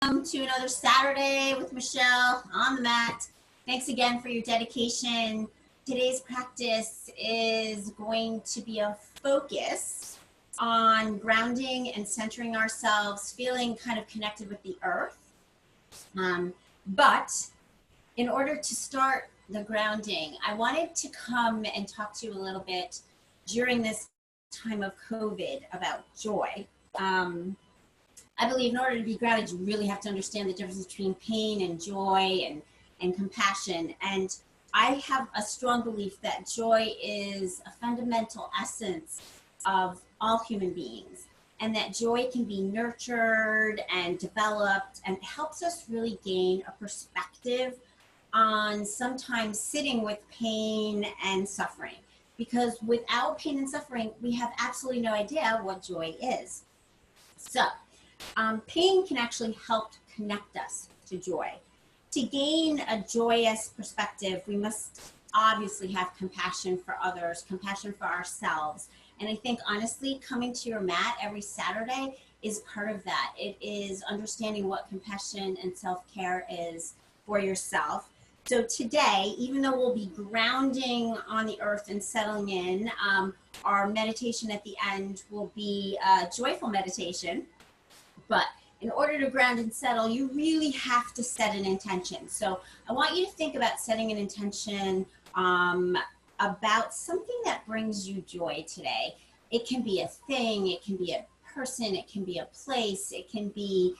To another Saturday with Michelle on the mat. Thanks again for your dedication. Today's practice is going to be a focus on grounding and centering ourselves, feeling kind of connected with the earth. But in order to start the grounding, I wanted to come and talk to you a little bit during this time of COVID about joy. I believe in order to be grounded, you really have to understand the difference between pain and joy and compassion. And I have a strong belief that joy is a fundamental essence of all human beings, and that joy can be nurtured and developed, and it helps us really gain a perspective on sometimes sitting with pain and suffering. Because without pain and suffering, we have absolutely no idea what joy is. So, pain can actually help connect us to joy. To gain a joyous perspective, we must obviously have compassion for others, compassion for ourselves. And I think, honestly, coming to your mat every Saturday is part of that. It is understanding what compassion and self-care is for yourself. So today, even though we'll be grounding on the earth and settling in, our meditation at the end will be a joyful meditation. But in order to ground and settle, you really have to set an intention. So I want you to think about setting an intention about something that brings you joy today. It can be a thing, it can be a person, it can be a place, it can be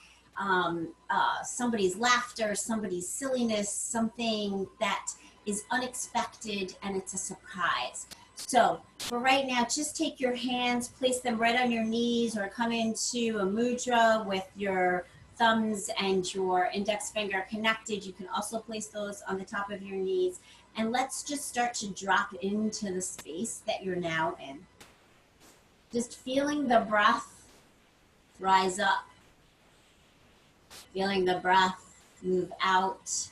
somebody's laughter, somebody's silliness, something that is unexpected and it's a surprise. So for right now, just take your hands, place them right on your knees, or come into a mudra with your thumbs and your index finger connected. You can also place those on the top of your knees. And let's just start to drop into the space that you're now in. Just feeling the breath rise up. Feeling the breath move out.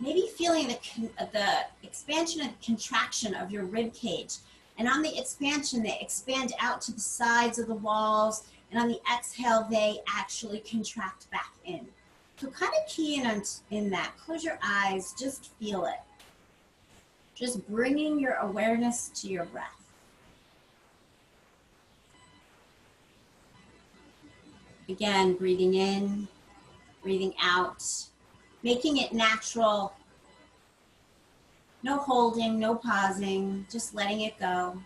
Maybe feeling the expansion and contraction of your rib cage. And on the expansion, they expand out to the sides of the walls. And on the exhale, they actually contract back in. So kind of key in that. Close your eyes, just feel it. Just bringing your awareness to your breath. Again, breathing in, breathing out. Making it natural, no holding, no pausing, just letting it go.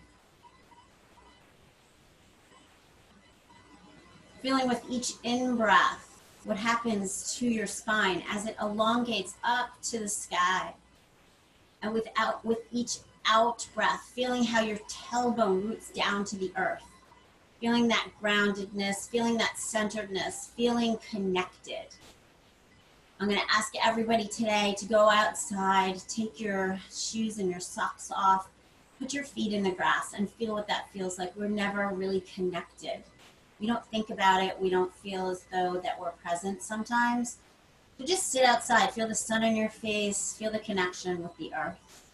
Feeling with each in-breath what happens to your spine as it elongates up to the sky. And with each out-breath, feeling how your tailbone roots down to the earth. Feeling that groundedness, feeling that centeredness, feeling connected. I'm going to ask everybody today to go outside, take your shoes and your socks off, put your feet in the grass and feel what that feels like. We're never really connected. We don't think about it. We don't feel as though that we're present sometimes. So just sit outside, feel the sun on your face, feel the connection with the earth.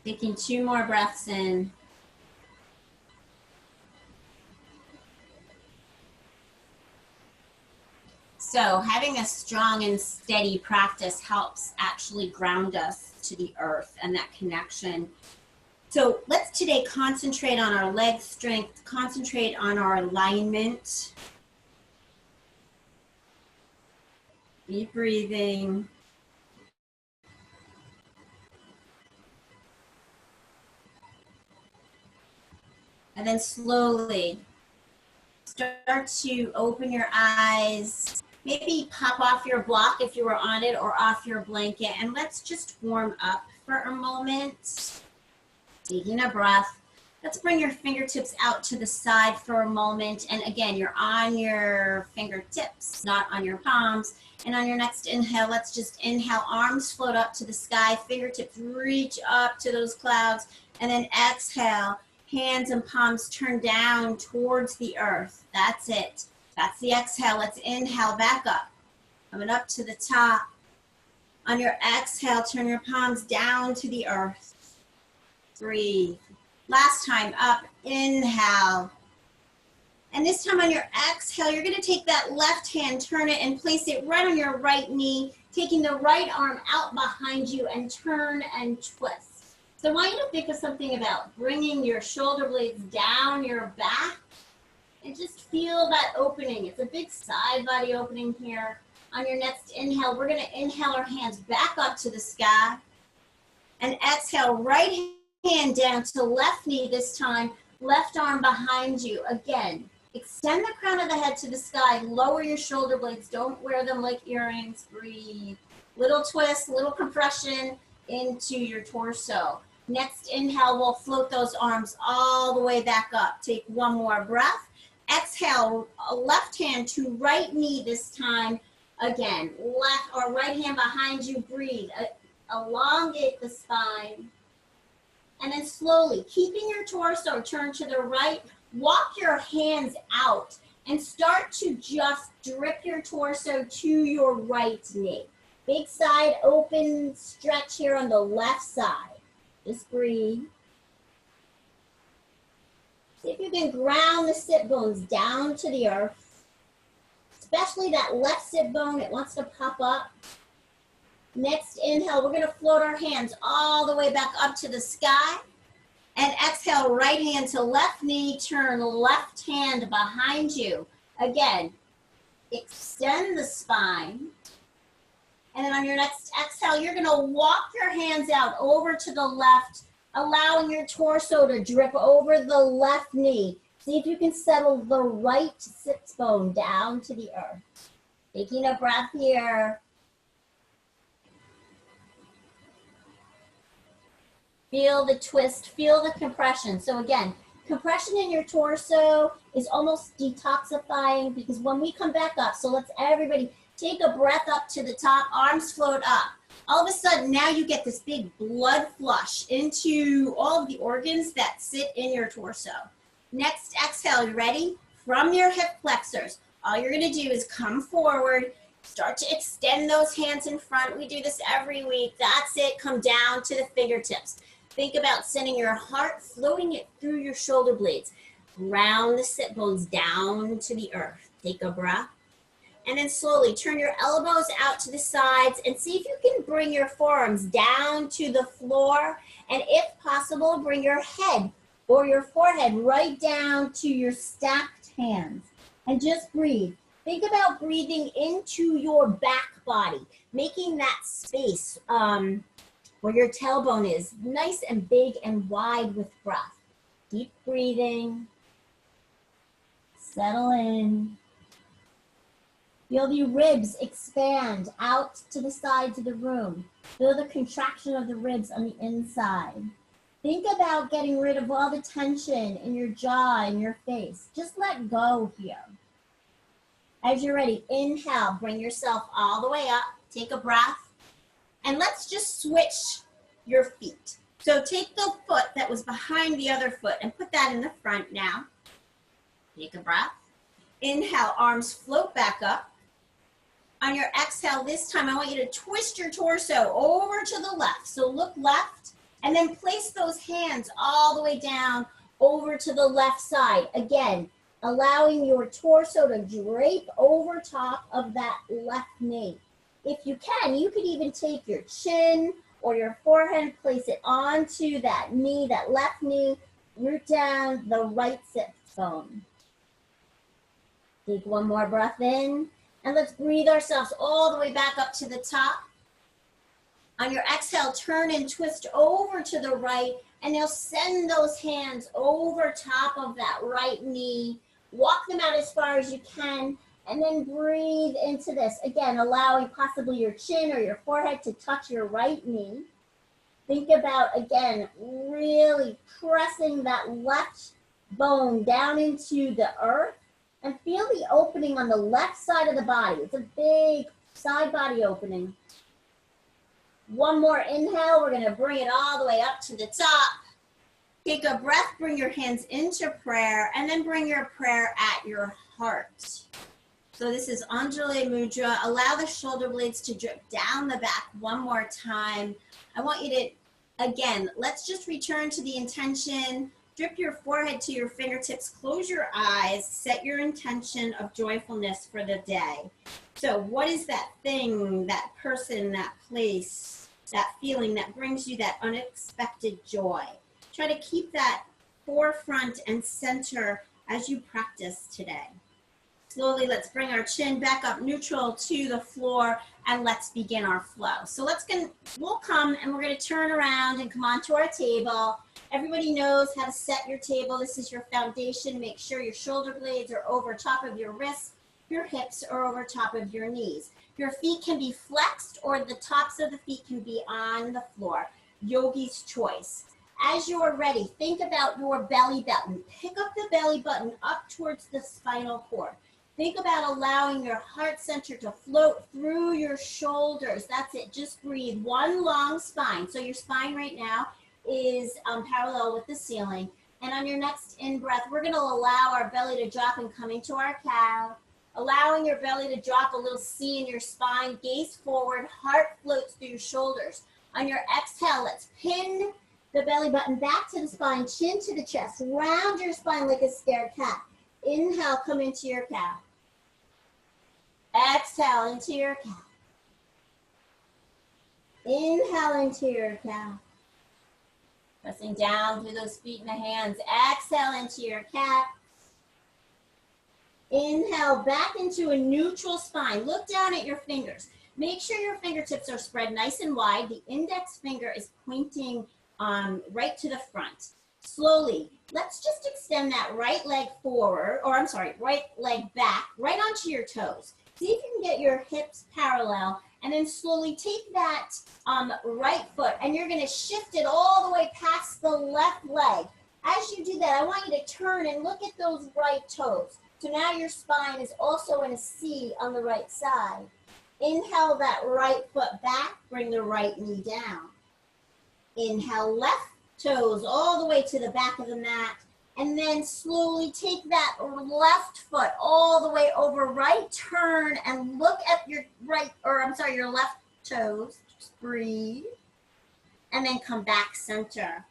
Taking 2 more breaths in. So having a strong and steady practice helps actually ground us to the earth and that connection. So let's today concentrate on our leg strength, concentrate on our alignment. Deep breathing. And then slowly start to open your eyes. Maybe pop off your block if you were on it or off your blanket. And let's just warm up for a moment. Taking a breath. Let's bring your fingertips out to the side for a moment. And again, you're on your fingertips, not on your palms. And on your next inhale, let's just inhale. Arms float up to the sky. Fingertips reach up to those clouds. And then exhale. Hands and palms turn down towards the earth. That's it. That's the exhale. Let's inhale back up. Coming up to the top. On your exhale, turn your palms down to the earth. Breathe. Last time up, inhale. And this time on your exhale, you're gonna take that left hand, turn it and place it right on your right knee, taking the right arm out behind you and turn and twist. So I want you to think of something about bringing your shoulder blades down your back and just feel that opening. It's a big side body opening here. On your next inhale, we're gonna inhale our hands back up to the sky and exhale, right hand down to left knee this time, left arm behind you. Again, extend the crown of the head to the sky, lower your shoulder blades, don't wear them like earrings, breathe. Little twist, little compression into your torso. Next inhale, we'll float those arms all the way back up. Take one more breath. Exhale, left hand to right knee this time. Again, left or right hand behind you, breathe. Elongate the spine. And then slowly, keeping your torso turned to the right, walk your hands out and start to just drip your torso to your right knee. Big side open stretch here on the left side. Just breathe. See if you can ground the sit bones down to the earth. Especially that left sit bone, it wants to pop up. Next inhale, we're gonna float our hands all the way back up to the sky. And exhale, right hand to left knee, turn left hand behind you. Again, extend the spine. And then on your next exhale, you're gonna walk your hands out over to the left, allowing your torso to drip over the left knee. See if you can settle the right sit bone down to the earth. Taking a breath here. Feel the twist, feel the compression. So again, compression in your torso is almost detoxifying because when we come back up, so let's everybody take a breath up to the top, arms float up. All of a sudden, now you get this big blood flush into all of the organs that sit in your torso. Next exhale, you ready? From your hip flexors, all you're gonna do is come forward, start to extend those hands in front. We do this every week. That's it, come down to the fingertips. Think about sending your heart, floating it through your shoulder blades. Ground the sit bones down to the earth. Take a breath. And then slowly turn your elbows out to the sides and see if you can bring your forearms down to the floor. And if possible, bring your head or your forehead right down to your stacked hands. And just breathe. Think about breathing into your back body, making that space where your tailbone is nice and big and wide with breath. Keep breathing. Settle in. Feel the ribs expand out to the sides of the room. Feel the contraction of the ribs on the inside. Think about getting rid of all the tension in your jaw and your face. Just let go here. As you're ready, inhale, bring yourself all the way up. Take a breath. And let's just switch your feet. So take the foot that was behind the other foot and put that in the front now. Take a breath. Inhale, arms float back up. On your exhale, this time I want you to twist your torso over to the left. So look left and then place those hands all the way down over to the left side. Again, allowing your torso to drape over top of that left knee. If you can, you could even take your chin or your forehead, place it onto that knee, that left knee, root down the right sit bone. Take one more breath in. And let's breathe ourselves all the way back up to the top. On your exhale, turn and twist over to the right, and now send those hands over top of that right knee. Walk them out as far as you can, and then breathe into this. Again, allowing possibly your chin or your forehead to touch your right knee. Think about, again, really pressing that left bone down into the earth. And feel the opening on the left side of the body. It's a big side body opening. One more inhale. We're going to bring it all the way up to the top. Take a breath. Bring your hands into prayer. And then bring your prayer at your heart. So this is Anjali Mudra. Allow the shoulder blades to drip down the back one more time. I want you to, again, let's just return to the intention Drip your forehead to your fingertips, close your eyes, set your intention of joyfulness for the day. So what is that thing, that person, that place, that feeling that brings you that unexpected joy? Try to keep that forefront and center as you practice today. Slowly, let's bring our chin back up neutral to the floor and let's begin our flow. So we'll come and we're gonna turn around and come onto our table. Everybody knows how to set your table. This is your foundation. Make sure your shoulder blades are over top of your wrists. Your hips are over top of your knees. Your feet can be flexed or the tops of the feet can be on the floor. Yogi's choice. As you're ready, think about your belly button. Pick up the belly button up towards the spinal cord. Think about allowing your heart center to float through your shoulders. That's it. Just breathe. One long spine. So your spine right now is parallel with the ceiling. And on your next in-breath, we're going to allow our belly to drop and come into our cow. Allowing your belly to drop, a little C in your spine. Gaze forward. Heart floats through your shoulders. On your exhale, let's pin the belly button back to the spine, chin to the chest. Round your spine like a scared cat. Inhale, come into your cow. Exhale into your cow. Inhale into your cow. Pressing down through those feet and the hands. Exhale into your cat. Inhale back into a neutral spine. Look down at your fingers. Make sure your fingertips are spread nice and wide. The index finger is pointing right to the front. Slowly, let's just extend that right leg forward, right leg back, right onto your toes. See if you can get your hips parallel, and then slowly take that right foot, and you're gonna shift it all the way past the left leg. As you do that, I want you to turn and look at those right toes. So now your spine is also in a C on the right side. Inhale that right foot back, bring the right knee down. Inhale, left toes all the way to the back of the mat. And then slowly take that left foot all the way over, right turn and look at your your left toes. Just breathe. And then come back center.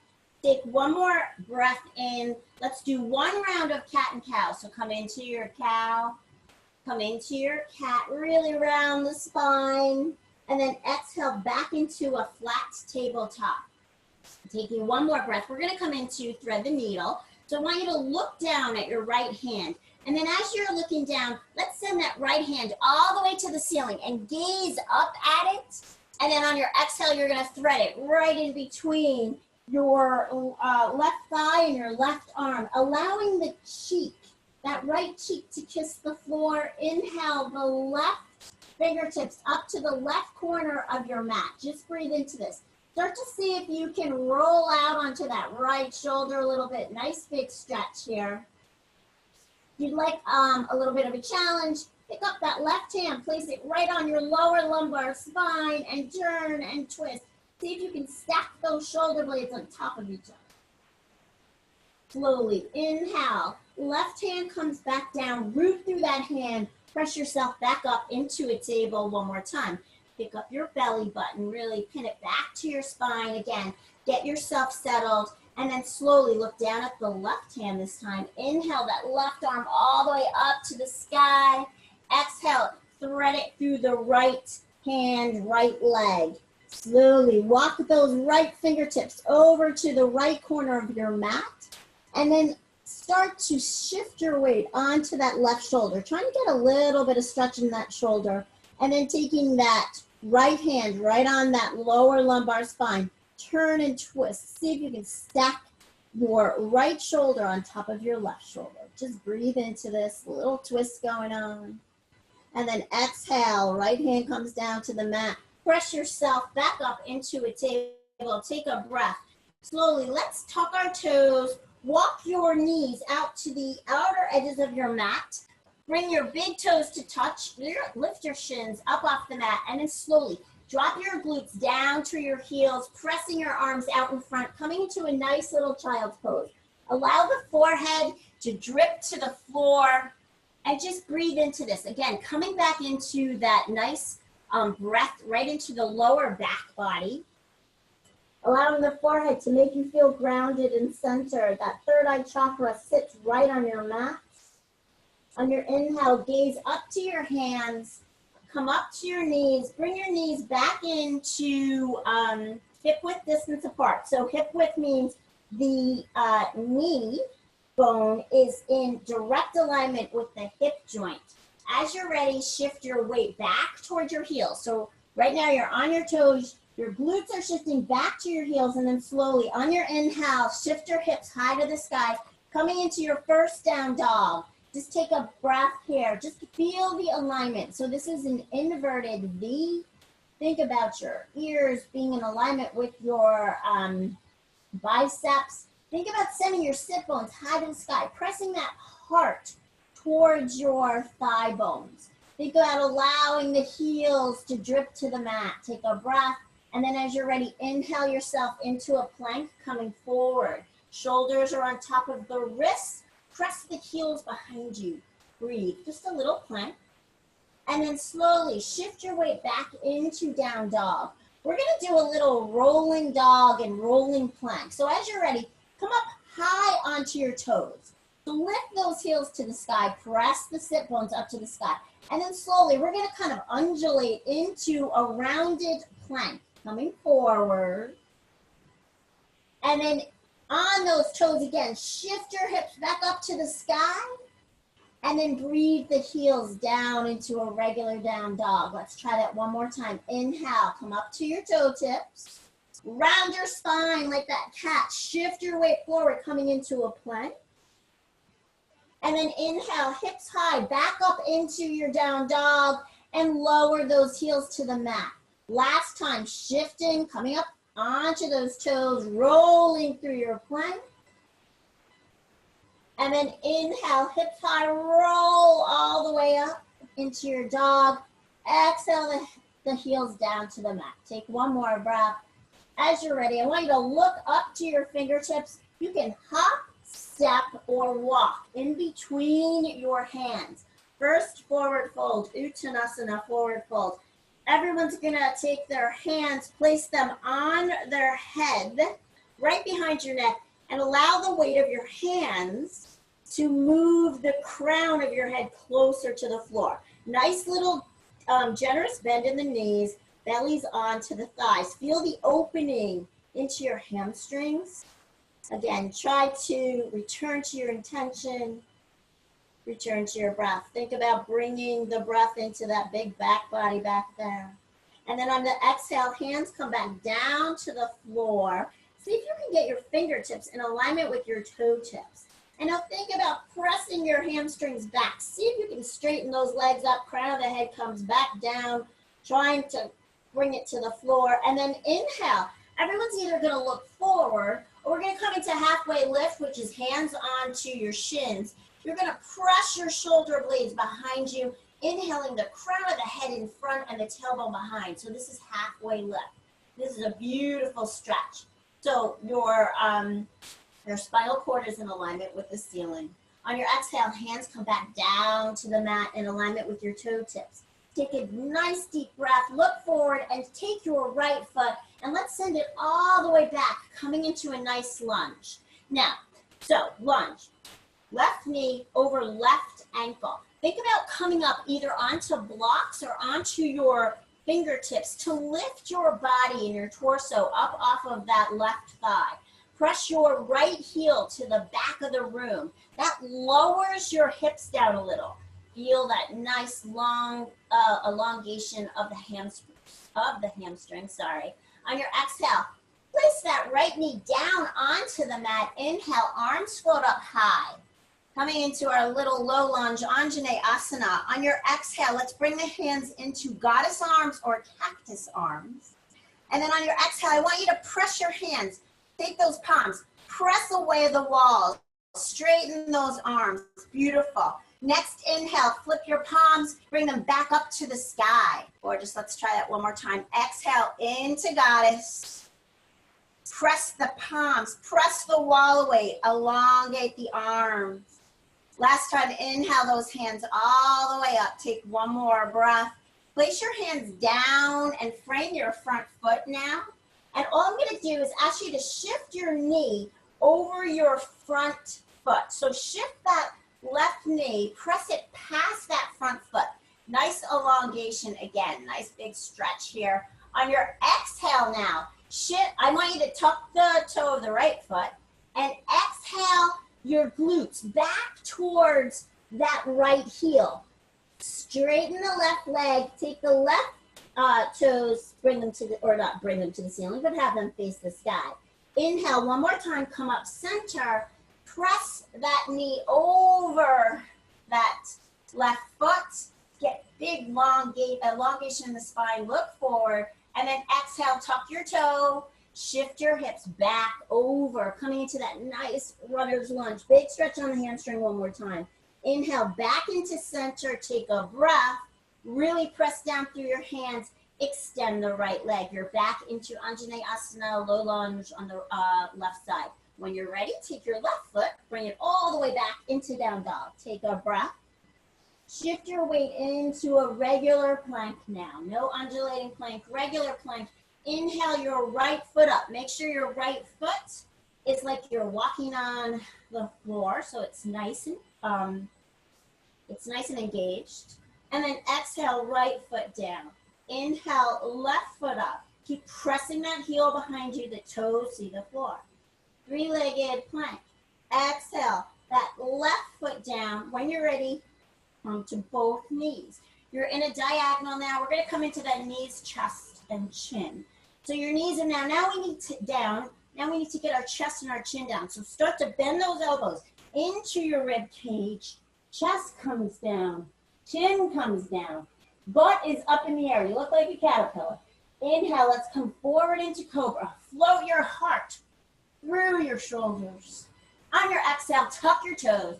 Take one more breath in. Let's do one round of cat and cow. So come into your cow, come into your cat, really round the spine, and then exhale back into a flat tabletop. Taking one more breath, we're gonna come into thread the needle. So I want you to look down at your right hand. And then as you're looking down, let's send that right hand all the way to the ceiling and gaze up at it. And then on your exhale, you're gonna thread it right in between your left thigh and your left arm, allowing the cheek, that right cheek to kiss the floor. Inhale the left fingertips up to the left corner of your mat. Just breathe into this. Start to see if you can roll out onto that right shoulder a little bit. Nice big stretch here. If you'd like a little bit of a challenge, pick up that left hand, place it right on your lower lumbar spine and turn and twist. See if you can stack those shoulder blades on top of each other. Slowly, inhale. Left hand comes back down, root through that hand, press yourself back up into a table one more time. Pick up your belly button, really pin it back to your spine again. Get yourself settled, and then slowly look down at the left hand this time. Inhale that left arm all the way up to the sky. Exhale, thread it through the right hand, right leg. Slowly walk those right fingertips over to the right corner of your mat, and then start to shift your weight onto that left shoulder. Trying to get a little bit of stretch in that shoulder, and then taking that right hand right on that lower lumbar spine. Turn and twist. See if you can stack your right shoulder on top of your left shoulder. Just breathe into this, little twist going on. And then exhale, right hand comes down to the mat. Press yourself back up into a table. Take a breath. Slowly, let's tuck our toes. Walk your knees out to the outer edges of your mat. Bring your big toes to touch. Lift your shins up off the mat, and then slowly drop your glutes down to your heels, pressing your arms out in front, coming into a nice little child's pose. Allow the forehead to drip to the floor, and just breathe into this. Again, coming back into that nice breath right into the lower back body. allowing the forehead to make you feel grounded and centered. That third eye chakra sits right on your mat. On your inhale, gaze up to your hands, come up to your knees, bring your knees back into hip width distance apart. So hip width means the knee bone is in direct alignment with the hip joint. As you're ready, shift your weight back towards your heels. So right now you're on your toes, your glutes are shifting back to your heels, and then slowly on your inhale, shift your hips high to the sky, coming into your first down dog. Just take a breath here. Just feel the alignment. So this is an inverted V. Think about your ears being in alignment with your biceps. Think about sending your sit bones high to the sky, pressing that heart towards your thigh bones. Think about allowing the heels to drip to the mat. Take a breath. And then as you're ready, inhale yourself into a plank, coming forward. Shoulders are on top of the wrists. Press the heels behind you. Breathe, just a little plank. And then slowly shift your weight back into down dog. We're gonna do a little rolling dog and rolling plank. So as you're ready, come up high onto your toes. So lift those heels to the sky, press the sit bones up to the sky. And then slowly, we're gonna kind of undulate into a rounded plank, coming forward. And then on those toes again, shift your hips back up to the sky, and then breathe the heels down into a regular down dog. Let's try that one more time. Inhale, come up to your toe tips. Round your spine like that cat. Shift your weight forward, coming into a plank. And then inhale, hips high, back up into your down dog, and lower those heels to the mat. Last time, shifting, coming up onto those toes, rolling through your plank. And then inhale, hips high, roll all the way up into your dog. Exhale the heels down to the mat. Take one more breath. As you're ready, I want you to look up to your fingertips. You can hop, step, or walk in between your hands. First forward fold, Uttanasana, forward fold. Everyone's gonna take their hands, place them on their head, right behind your neck, and allow the weight of your hands to move the crown of your head closer to the floor. Nice little generous bend in the knees, belly's onto the thighs. Feel the opening into your hamstrings. Again, try to return to your intention. Return to your breath. Think about bringing the breath into that big back body back there. And then on the exhale, hands come back down to the floor. See if you can get your fingertips in alignment with your toe tips. And now think about pressing your hamstrings back. See if you can straighten those legs up. Crown of the head comes back down, trying to bring it to the floor. And then inhale. Everyone's either going to look forward, or we're going to come into halfway lift, which is hands onto your shins. You're gonna press your shoulder blades behind you, inhaling the crown of the head in front and the tailbone behind. So this is halfway lift. This is a beautiful stretch. So your spinal cord is in alignment with the ceiling. On your exhale, hands come back down to the mat in alignment with your toe tips. Take a nice deep breath, look forward, and take your right foot, and let's send it all the way back, coming into a nice lunge. Now, so lunge. Left knee over left ankle. Think about coming up either onto blocks or onto your fingertips to lift your body and your torso up off of that left thigh. Press your right heel to the back of the room. That lowers your hips down a little. Feel that nice long elongation of the hamstring. On your exhale, place that right knee down onto the mat. Inhale, arms float up high. Coming into our little low lunge, Anjaneyasana. On your exhale, let's bring the hands into goddess arms or cactus arms. And then on your exhale, I want you to press your hands. Take those palms, press away the walls, straighten those arms. Beautiful. Next inhale, flip your palms, bring them back up to the sky. Or just let's try that one more time. Exhale into goddess. Press the palms, press the wall away, elongate the arms. Last time, inhale those hands all the way up. Take one more breath. Place your hands down and frame your front foot now. And all I'm gonna do is ask you to shift your knee over your front foot. So shift that left knee, press it past that front foot. Nice elongation again, nice big stretch here. On your exhale now, I want you to tuck the toe of the right foot and exhale your glutes back towards that right heel. Straighten the left leg, take the left toes, bring them to the, or not bring them to the ceiling, but have them face the sky. Inhale, one more time, come up center, press that knee over that left foot, get big elongation in the spine, look forward, and then exhale, tuck your toe, shift your hips back over, coming into that nice runner's lunge. Big stretch on the hamstring one more time. Inhale, back into center, take a breath, really press down through your hands, extend the right leg. You're back into Anjaneyasana, low lunge on the left side. When you're ready, take your left foot, bring it all the way back into down dog. Take a breath. Shift your weight into a regular plank now. No undulating plank, regular plank. Inhale your right foot up. Make sure your right foot is like you're walking on the floor, so it's nice and engaged. And then exhale, right foot down. Inhale, left foot up. Keep pressing that heel behind you, the toes see the floor. Three-legged plank. Exhale, that left foot down. When you're ready, come to both knees. You're in a diagonal now. We're going to come into that knees, chest, and chin. So your knees are now we need to down. Now we need to get our chest and our chin down. So start to bend those elbows into your rib cage. Chest comes down. Chin comes down. Butt is up in the air. You look like a caterpillar. Inhale, let's come forward into cobra. Float your heart through your shoulders. On your exhale, tuck your toes.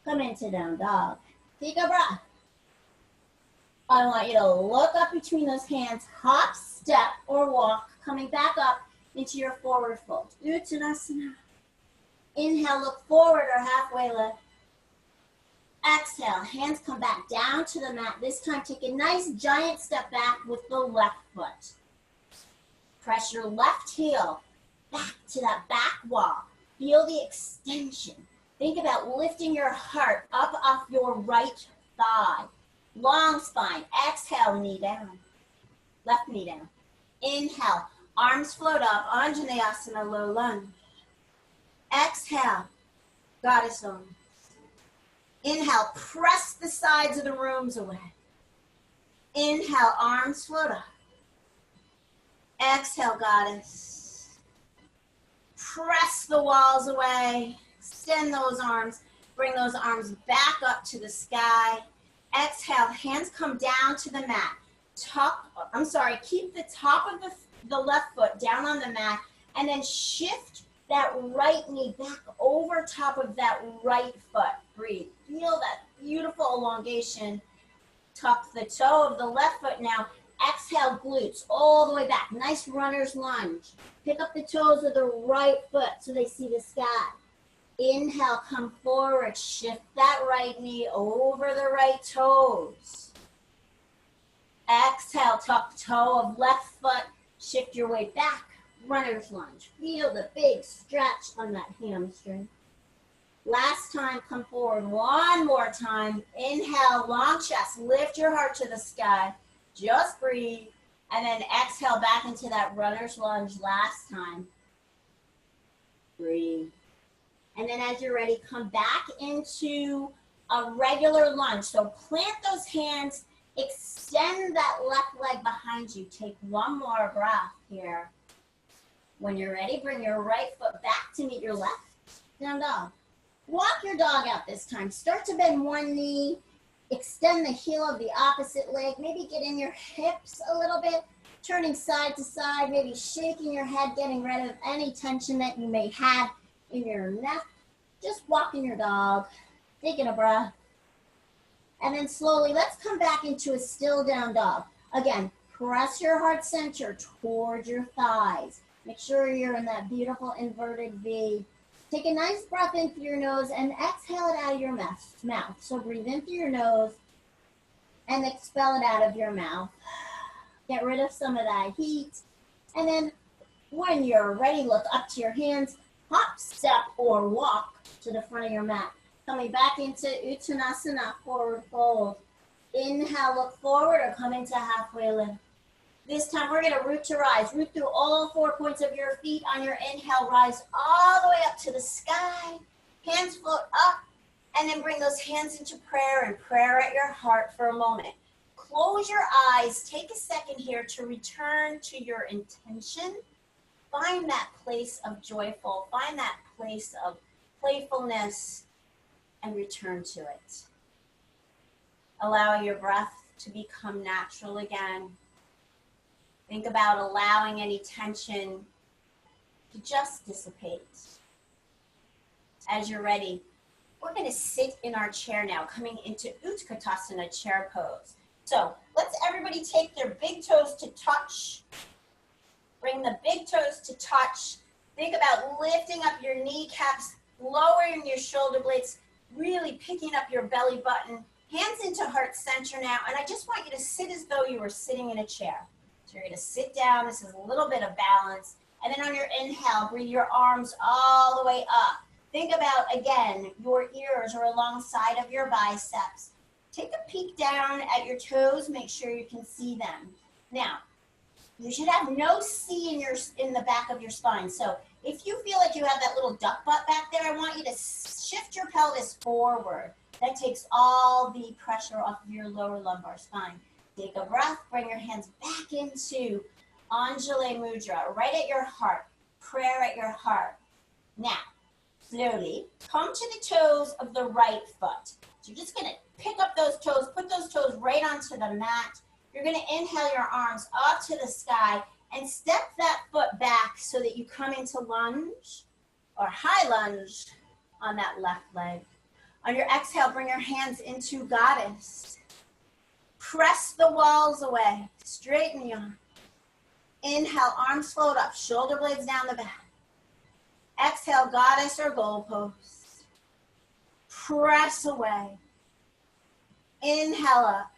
Come into down dog. Take a breath. I want you to look up between those hands, hop, step, or walk, coming back up into your forward fold. Uttanasana. Inhale, look forward or halfway lift. Exhale, hands come back down to the mat. This time, take a nice giant step back with the left foot. Press your left heel back to that back wall. Feel the extension. Think about lifting your heart up off your right thigh. Long spine. Exhale, knee down. Left knee down. Inhale, arms float up. Anjaneyasana, low lunge. Exhale, goddess arms. Inhale, press the sides of the rooms away. Inhale, arms float up. Exhale, goddess. Press the walls away. Extend those arms. Bring those arms back up to the sky. Exhale, hands come down to the mat. Keep the top of the left foot down on the mat and then shift that right knee back over top of that right foot. Breathe. Feel that beautiful elongation. Tuck the toe of the left foot now. Exhale, glutes all the way back. Nice runner's lunge. Pick up the toes of the right foot so they see the sky. Inhale, come forward. Shift that right knee over the right toes. Exhale, tuck toe of left foot. Shift your weight back. Runner's lunge. Feel the big stretch on that hamstring. Last time, come forward one more time. Inhale, long chest. Lift your heart to the sky. Just breathe. And then exhale back into that runner's lunge last time. Breathe. And then as you're ready, come back into a regular lunge. So plant those hands. Extend that left leg behind you. Take one more breath here. When you're ready, bring your right foot back to meet your left. Down dog. Walk your dog out this time. Start to bend one knee. Extend the heel of the opposite leg. Maybe get in your hips a little bit. Turning side to side. Maybe shaking your head, getting rid of any tension that you may have in your neck. Just walking your dog. Taking a breath. And then slowly, let's come back into a still down dog. Again, press your heart center towards your thighs. Make sure you're in that beautiful inverted V. Take a nice breath in through your nose and exhale it out of your mouth. So breathe in through your nose and expel it out of your mouth. Get rid of some of that heat. And then When you're ready, look up to your hands, hop, step, or walk to the front of your mat. Coming back into Uttanasana, forward fold. Inhale, look forward or come into halfway lift. This time we're going to root to rise. Root through all 4 points of your feet. On your inhale, rise all the way up to the sky. Hands float up, and then bring those hands into prayer and prayer at your heart for a moment. Close your eyes. Take a second here to return to your intention. Find that place of joyful. Find that place of playfulness and return to it. Allow your breath to become natural again. Think about allowing any tension to just dissipate. As you're ready, we're going to sit in our chair now, coming into Utkatasana, chair pose. So let's everybody take their big toes to touch. Bring the big toes to touch. Think about lifting up your kneecaps, lowering your shoulder blades, really picking up your belly button. Hands into heart center now, and I just want you to sit as though you were sitting in a chair. So you're going to sit down. This is a little bit of balance. And then on your inhale, breathe your arms all the way up. Think about, again, your ears are alongside of your biceps. Take a peek down at your toes. Make sure you can see them. Now, you should have no C in the back of your spine. So if you feel like you have that little duck butt back there, I want you to shift your pelvis forward. That takes all the pressure off of your lower lumbar spine. Take a breath, bring your hands back into Anjali Mudra, right at your heart, prayer at your heart. Now, slowly come to the toes of the right foot. So you're just gonna pick up those toes, put those toes right onto the mat. You're gonna inhale your arms up to the sky and step that foot back so that you come into lunge or high lunge on that left leg. On your exhale, bring your hands into goddess. Press the walls away. Straighten your arms. Inhale, arms float up, shoulder blades down the back. Exhale, goddess or goalpost. Press away. Inhale up.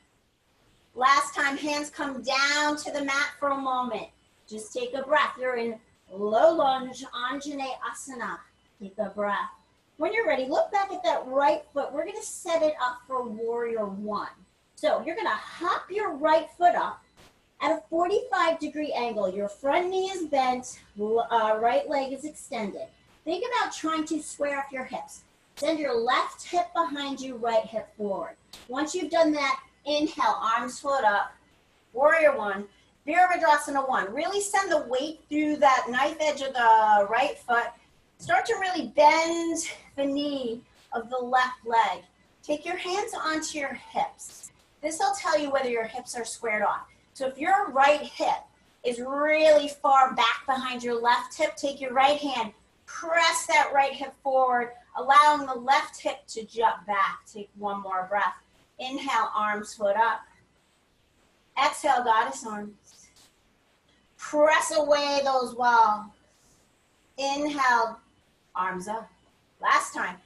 Last time, hands come down to the mat for a moment. Just take a breath. You're in low lunge, Anjaneyasana. Take a breath. When you're ready, look back at that right foot. We're going to set it up for warrior one. So you're going to hop your right foot up at a 45-degree angle. Your front knee is bent, right leg is extended. Think about trying to square off your hips. Send your left hip behind you, right hip forward. Once you've done that, inhale, arms float up. Warrior one, Virabhadrasana one. Really send the weight through that knife edge of the right foot. Start to really bend the knee of the left leg. Take your hands onto your hips. This will tell you whether your hips are squared off. So if your right hip is really far back behind your left hip, take your right hand, press that right hip forward, allowing the left hip to jump back. Take one more breath. Inhale, arms float up. Exhale, goddess arms. Press away those walls. Inhale, arms up. Last time.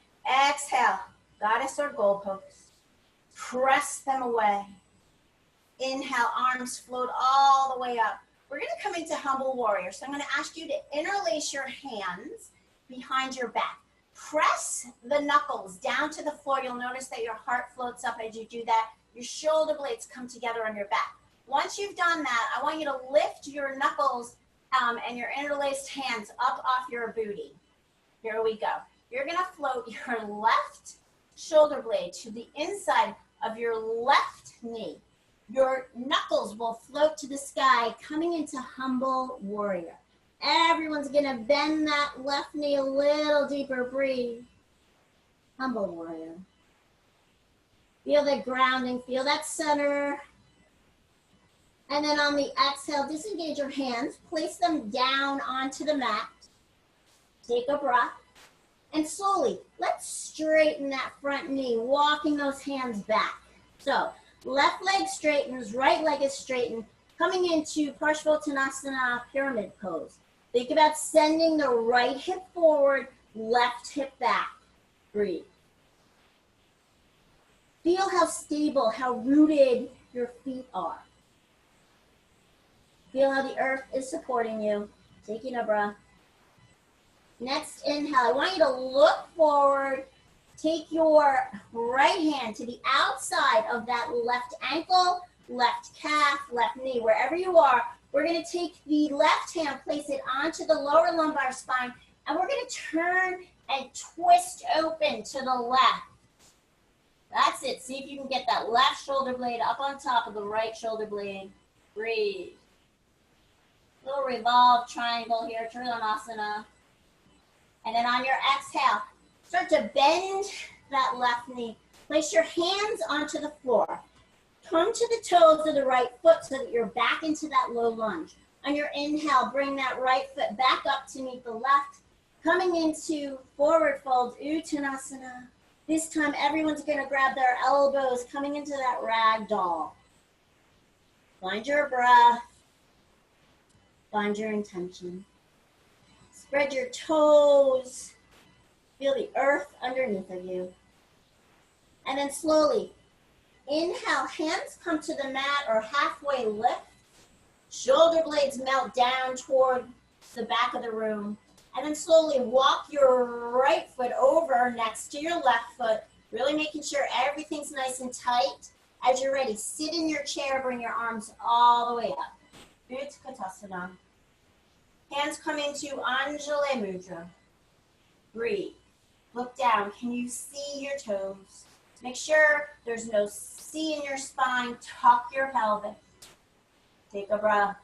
Exhale, goddess or goalpost. Press them away. Inhale, arms float all the way up. We're going to come into humble warrior. So I'm going to ask you to interlace your hands behind your back. Press the knuckles down to the floor. You'll notice that your heart floats up as you do that. Your shoulder blades come together on your back. Once you've done that, I want you to lift your knuckles and your interlaced hands up off your booty. Here we go. You're going to float your left shoulder blade to the inside of your left knee. Your knuckles will float to the sky, coming into humble warrior. Everyone's gonna bend that left knee a little deeper. Breathe. Humble warrior. Feel that grounding, feel that center. And then on the exhale, disengage your hands, place them down onto the mat. Take a breath. And slowly, let's straighten that front knee, walking those hands back. So, left leg straightens, right leg is straightened, coming into Parsvottanasana, pyramid pose. Think about sending the right hip forward, left hip back. Breathe. Feel how stable, how rooted your feet are. Feel how the earth is supporting you. Taking a breath. Next inhale, I want you to look forward. Take your right hand to the outside of that left ankle, left calf, left knee, wherever you are. We're going to take the left hand, place it onto the lower lumbar spine, and we're going to turn and twist open to the left. That's it. See if you can get that left shoulder blade up on top of the right shoulder blade. Breathe. Little revolve triangle here, Trikonasana. And then on your exhale, start to bend that left knee. Place your hands onto the floor. Come to the toes of the right foot so that you're back into that low lunge. On your inhale, bring that right foot back up to meet the left. Coming into forward fold, Uttanasana. This time, everyone's going to grab their elbows, coming into that rag doll. Find your breath. Find your intention. Spread your toes. Feel the earth underneath of you. And then slowly, inhale, hands come to the mat or halfway lift. Shoulder blades melt down toward the back of the room. And then slowly walk your right foot over next to your left foot, really making sure everything's nice and tight. As you're ready, sit in your chair, bring your arms all the way up. Utkatasana. Hands come into Anjali Mudra. Breathe. Look down. Can you see your toes? Make sure there's no C in your spine. Tuck your pelvis. Take a breath.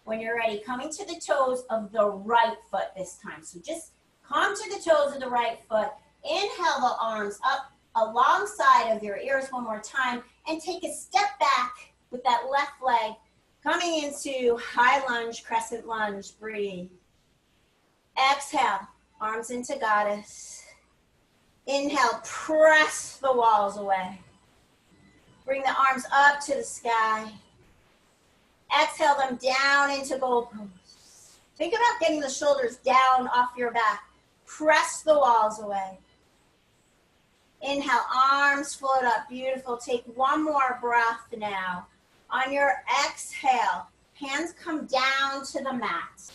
When you're ready, coming to the toes of the right foot this time. So just come to the toes of the right foot. Inhale the arms up alongside of your ears one more time. And take a step back with that left leg. Coming into high lunge, crescent lunge. Breathe. Exhale. Arms into goddess. Inhale. Press the walls away. Bring the arms up to the sky. Exhale them down into gold pose. Think about getting the shoulders down off your back. Press the walls away. Inhale, arms float up. Beautiful. Take one more breath now. On your exhale, hands come down to the mat.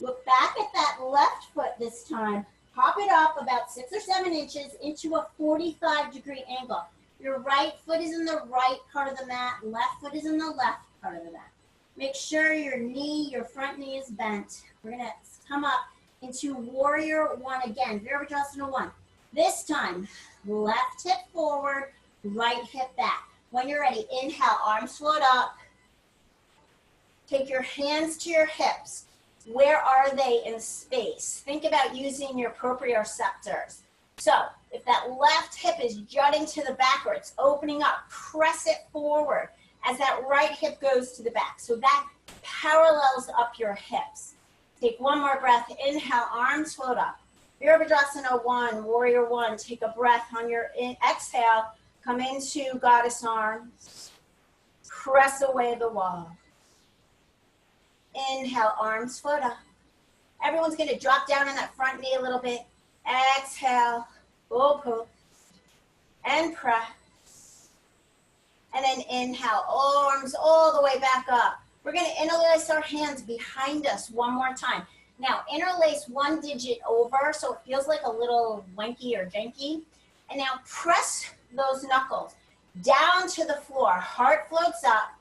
Look back at that left foot this time. Hop it up about 6 or 7 inches into a 45-degree angle. Your right foot is in the right part of the mat. Left foot is in the left part of the mat. Make sure your front knee is bent. We're going to come up into Warrior One again. Virabhadrasana 1. This time, left hip forward, right hip back. When you're ready, inhale, arms float up. Take your hands to your hips. Where are they in space? Think about using your proprioceptors. So if that left hip is jutting to the back or it's opening up, press it forward as that right hip goes to the back. So that parallels up your hips. Take one more breath. Inhale, arms float up. Virabhadrasana 1, Warrior One. Take a breath on your exhale. Come into goddess arms. Press away the wall. Inhale, arms float up. Everyone's going to drop down on that front knee a little bit. Exhale, full pose. And press. And then inhale, arms all the way back up. We're going to interlace our hands behind us one more time. Now, interlace one digit over so it feels like a little wanky or janky. And now press those knuckles down to the floor. Heart floats up.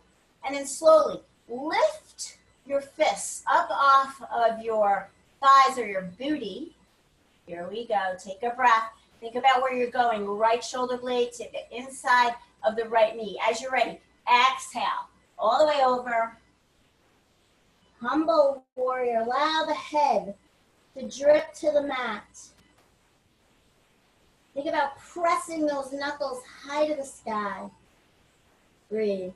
And then slowly lift your fists up off of your thighs or your booty. Here we go. Take a breath. Think about where you're going. Right shoulder blade to the inside of the right knee. As you're ready, exhale all the way over. Humble warrior. Allow the head to drip to the mat. Think about pressing those knuckles high to the sky. Breathe.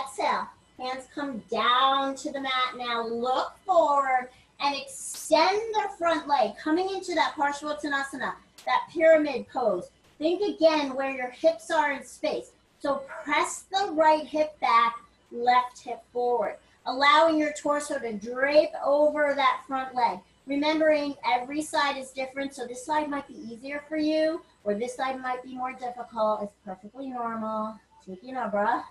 Exhale. Hands come down to the mat. Now look forward and extend the front leg. Coming into that Parshvottanasana, that pyramid pose. Think again where your hips are in space. So press the right hip back, left hip forward. Allowing your torso to drape over that front leg. Remembering every side is different, so this side might be easier for you, or this side might be more difficult. It's perfectly normal. Taking a breath.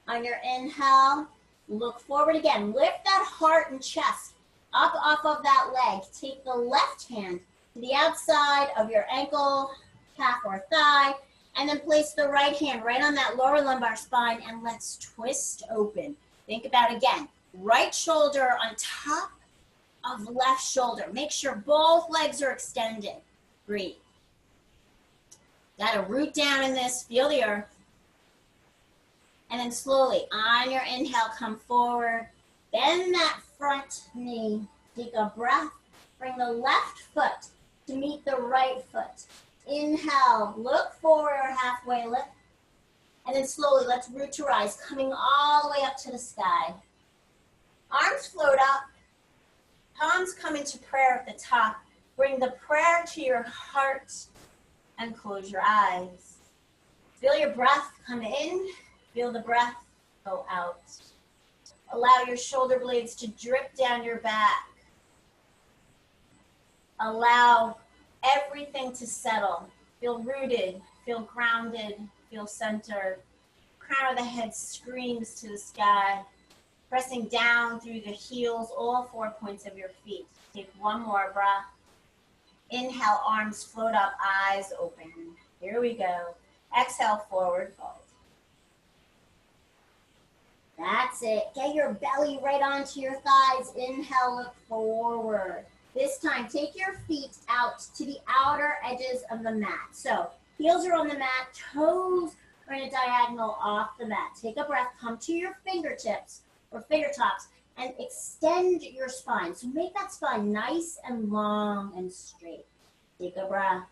On your inhale, Look forward again. Lift that heart and chest up off of that leg. Take the left hand to the outside of your ankle, calf, or thigh, and then place the right hand right on that lower lumbar spine, and let's twist open. Think about, again, right shoulder on top of left shoulder. Make sure both legs are extended. Breathe. Got to root down in this, feel the earth. And then slowly, on your inhale, come forward. Bend that front knee. Take a breath. Bring the left foot to meet the right foot. Inhale, look forward, halfway lift. And then slowly, let's root to rise, coming all the way up to the sky. Arms float up. Palms come into prayer at the top. Bring the prayer to your heart and close your eyes. Feel your breath come in. Feel the breath go out. Allow your shoulder blades to drip down your back. Allow everything to settle. Feel rooted, feel grounded, feel centered. Crown of the head screams to the sky. Pressing down through the heels, all 4 points of your feet. Take one more breath. Inhale, arms float up, eyes open. Here we go. Exhale, forward fold. That's it. Get your belly right onto your thighs. Inhale, look forward. This time, take your feet out to the outer edges of the mat. So, heels are on the mat, toes are in a diagonal off the mat. Take a breath, come to your fingertips or finger tops and extend your spine. So make that spine nice and long and straight. Take a breath.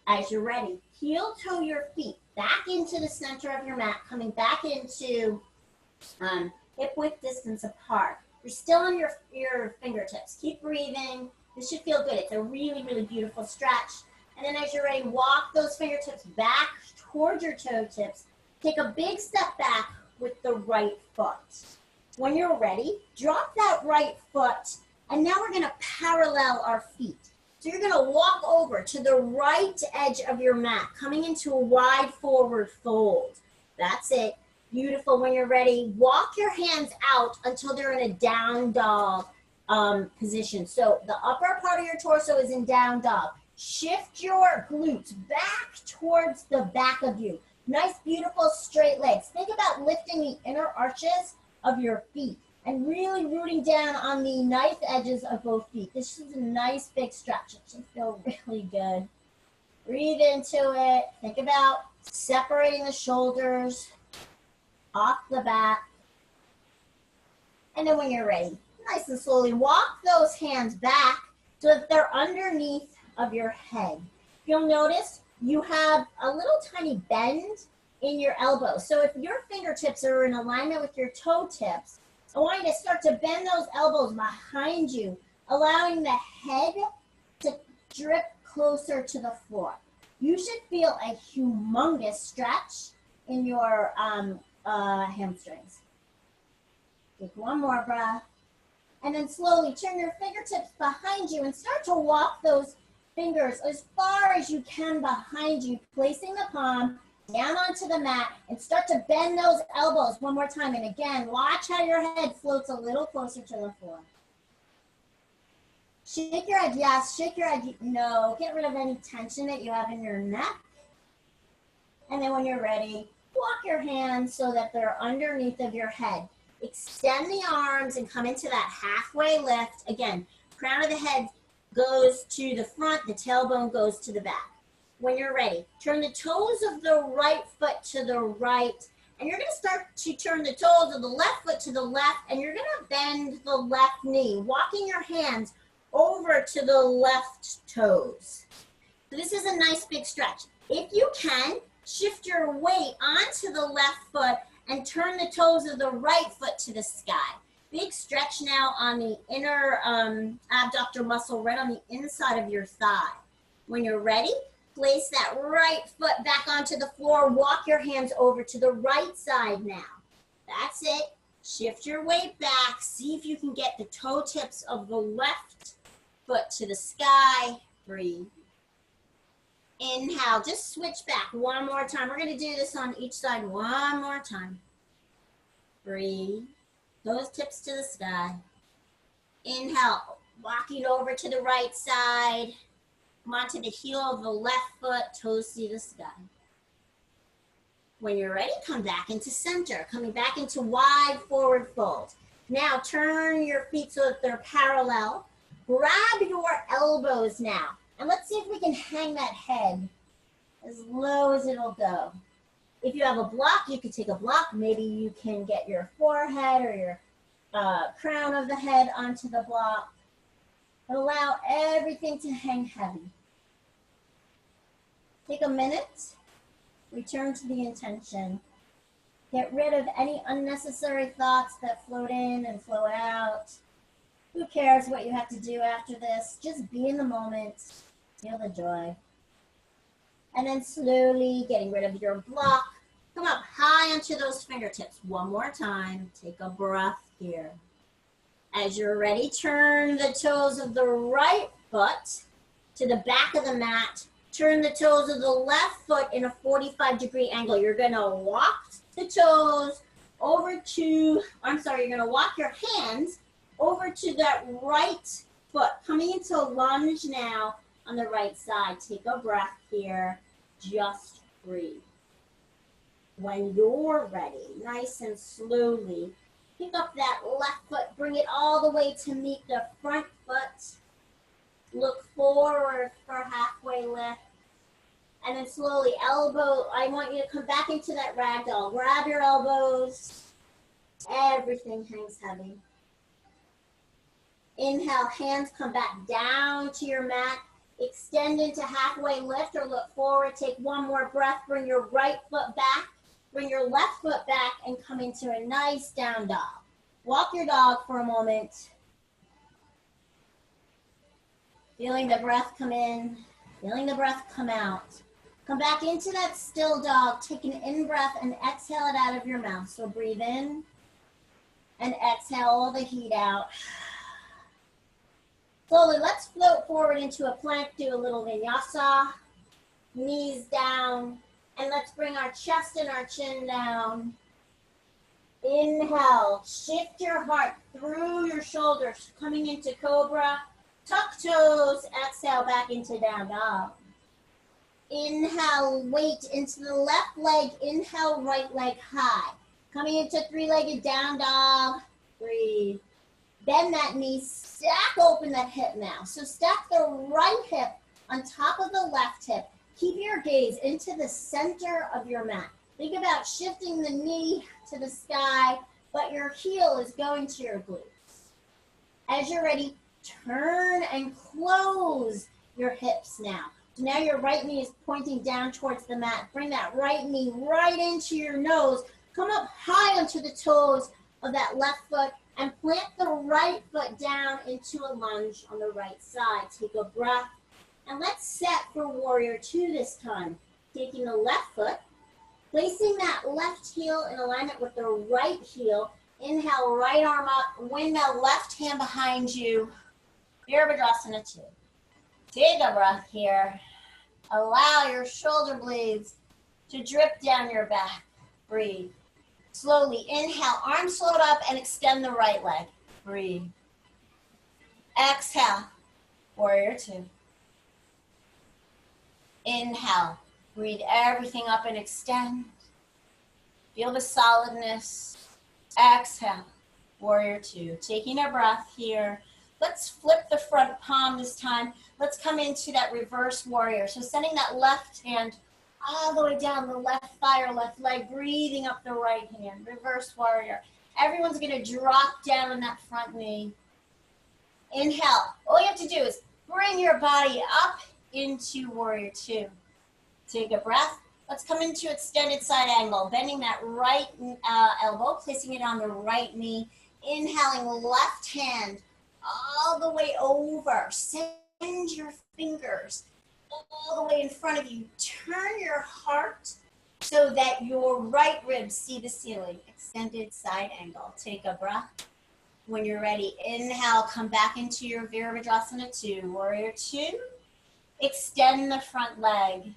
As you're ready, heel toe your feet back into the center of your mat, coming back into hip width distance apart. You're still on your fingertips. Keep breathing. This should feel good. It's a really, really beautiful stretch. And then as you're ready, walk those fingertips back towards your toe tips. Take a big step back with the right foot. When you're ready, drop that right foot, and now we're going to parallel our feet. So you're going to walk over to the right edge of your mat, coming into a wide forward fold. That's it. Beautiful. When you're ready, walk your hands out until they're in a down dog position. So the upper part of your torso is in down dog. Shift your glutes back towards the back of you. Nice, beautiful, straight legs. Think about lifting the inner arches of your feet and really rooting down on the nice edges of both feet. This is a nice big stretch. It should feel really good. Breathe into it. Think about separating the shoulders off the back. And then when you're ready, nice and slowly walk those hands back so that they're underneath of your head. You'll notice you have a little tiny bend in your elbows. So if your fingertips are in alignment with your toe tips, I want you to start to bend those elbows behind you, allowing the head to drip closer to the floor. You should feel a humongous stretch in your hamstrings. Take one more breath. And then slowly turn your fingertips behind you and start to walk those fingers as far as you can behind you, placing the palm down onto the mat and start to bend those elbows one more time. And again, watch how your head floats a little closer to the floor. Shake your head, yes. Shake your head, no. Get rid of any tension that you have in your neck. And then when you're ready, walk your hands so that they're underneath of your head. Extend the arms and come into that halfway lift. Again, crown of the head goes to the front, the tailbone goes to the back. When you're ready, turn the toes of the right foot to the right, and you're going to start to turn the toes of the left foot to the left, and you're going to bend the left knee, walking your hands over to the left toes. So this is a nice big stretch. If you can, shift your weight onto the left foot and turn the toes of the right foot to the sky. Big stretch now on the inner abductor muscle right on the inside of your thigh. When you're ready, place that right foot back onto the floor. Walk your hands over to the right side now. That's it. Shift your weight back. See if you can get the toe tips of the left foot to the sky. Breathe. Inhale. Just switch back one more time. We're going to do this on each side one more time. Breathe. Those tips to the sky. Inhale, walking over to the right side. Come onto the heel of the left foot, toes see the sky. When you're ready, come back into center, coming back into wide forward fold. Now turn your feet so that they're parallel. Grab your elbows now, and let's see if we can hang that head as low as it'll go. If you have a block, you can take a block. Maybe you can get your forehead or your crown of the head onto the block. Allow everything to hang heavy. Take a minute, return to the intention. Get rid of any unnecessary thoughts that float in and flow out. Who cares what you have to do after this? Just be in the moment, feel the joy. And then slowly getting rid of your block. Come up high onto those fingertips. One more time, take a breath here. As you're ready, turn the toes of the right foot to the back of the mat. Turn the toes of the left foot in a 45-degree angle. You're gonna walk the toes over to, you're gonna walk your hands over to that right foot. Coming into lunge now on the right side. Take a breath here, just breathe. When you're ready, nice and slowly, pick up that left foot, bring it all the way to meet the front foot. Look forward for halfway lift. And then slowly elbow, I want you to come back into that ragdoll. Grab your elbows. Everything hangs heavy. Inhale, hands come back down to your mat. Extend into halfway lift or look forward. Take one more breath. Bring your right foot back. Bring your left foot back and come into a nice down dog. Walk your dog for a moment. Feeling the breath come in, feeling the breath come out. Come back into that still dog. Take an in-breath and exhale it out of your mouth. So breathe in and exhale all the heat out. Slowly, let's float forward into a plank, do a little vinyasa. Knees down, and let's bring our chest and our chin down. Inhale, shift your heart through your shoulders, coming into cobra. Tuck toes, exhale back into down dog. Inhale, weight into the left leg. Inhale, right leg high. Coming into three-legged down dog. Breathe. Bend that knee, stack open that hip now. So stack the right hip on top of the left hip. Keep your gaze into the center of your mat. Think about shifting the knee to the sky, but your heel is going to your glutes. As you're ready, turn and close your hips now. So now your right knee is pointing down towards the mat. Bring that right knee right into your nose. Come up high onto the toes of that left foot and plant the right foot down into a lunge on the right side. Take a breath and let's set for warrior two this time. Taking the left foot, placing that left heel in alignment with the right heel. Inhale, right arm up, windmill, left hand behind you. Virabhadrasana 2. Take a breath here. Allow your shoulder blades to drip down your back. Breathe. Slowly inhale, arms float up and extend the right leg. Breathe. Exhale, warrior 2. Inhale, breathe everything up and extend. Feel the solidness. Exhale, warrior 2. Taking a breath here. Let's flip the front palm this time. Let's come into that reverse warrior. So sending that left hand all the way down the left thigh or left leg, breathing up the right hand, reverse warrior. Everyone's gonna drop down on that front knee. Inhale, all you have to do is bring your body up into warrior 2. Take a breath. Let's come into extended side angle, bending that right elbow, placing it on the right knee. Inhaling left hand all the way over. Send your fingers all the way in front of you. Turn your heart so that your right ribs see the ceiling. Extended side angle. Take a breath. When you're ready, inhale, come back into your Virabhadrasana 2. Warrior 2. Extend the front leg.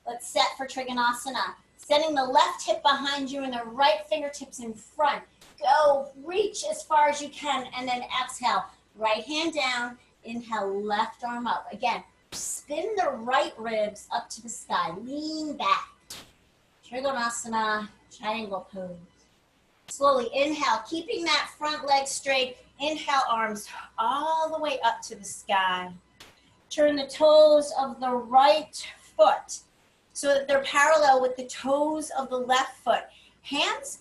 Let's set for Trikonasana. Sending the left hip behind you and the right fingertips in front. Go, reach as far as you can, and then exhale. Right hand down, inhale, left arm up. Again, spin the right ribs up to the sky. Lean back. Trikonasana, triangle pose. Slowly inhale, keeping that front leg straight. Inhale, arms all the way up to the sky. Turn the toes of the right foot so that they're parallel with the toes of the left foot. Hands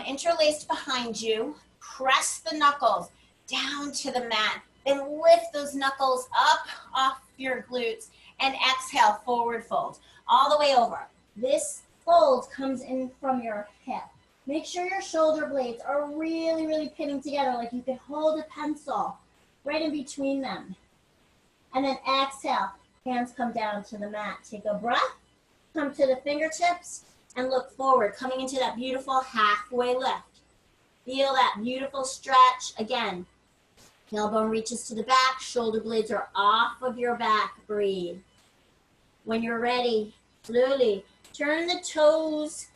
interlaced behind you. Press the knuckles down to the mat. Then lift those knuckles up off your glutes and exhale, forward fold. All the way over. This fold comes in from your hip. Make sure your shoulder blades are really, really pinning together like you could hold a pencil right in between them. And then exhale, hands come down to the mat. Take a breath, come to the fingertips, and look forward, coming into that beautiful halfway lift. Feel that beautiful stretch. Again, tailbone reaches to the back, shoulder blades are off of your back. Breathe. When you're ready, slowly turn the toes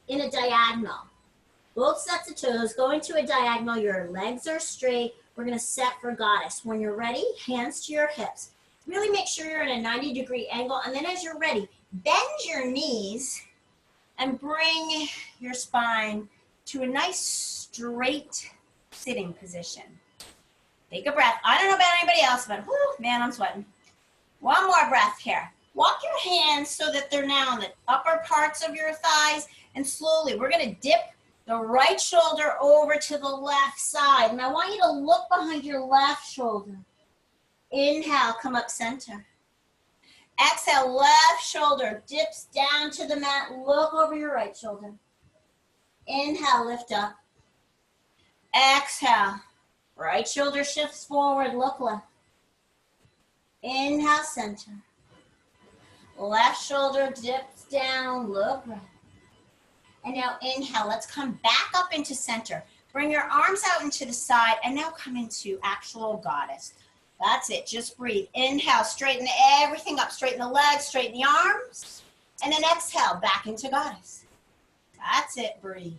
in a diagonal. Both sets of toes going to a diagonal. Your legs are straight. We're going to set for goddess. When you're ready, hands to your hips. Really make sure you're in a 90-degree angle. And then as you're ready, bend your knees and bring your spine to a nice straight sitting position. Take a breath. I don't know about anybody else, but whew, man, I'm sweating. One more breath here. Walk your hands so that they're now on the upper parts of your thighs. And slowly, we're going to dip the right shoulder over to the left side. And I want you to look behind your left shoulder. Inhale, come up center. Exhale, left shoulder dips down to the mat. Look over your right shoulder. Inhale, lift up. Exhale, right shoulder shifts forward, look left. Inhale, center. Left shoulder dips down, look right. And now inhale, let's come back up into center. Bring your arms out into the side and now come into actual goddess. That's it, just breathe. Inhale, straighten everything up. Straighten the legs, straighten the arms. And then exhale, back into goddess. That's it, breathe.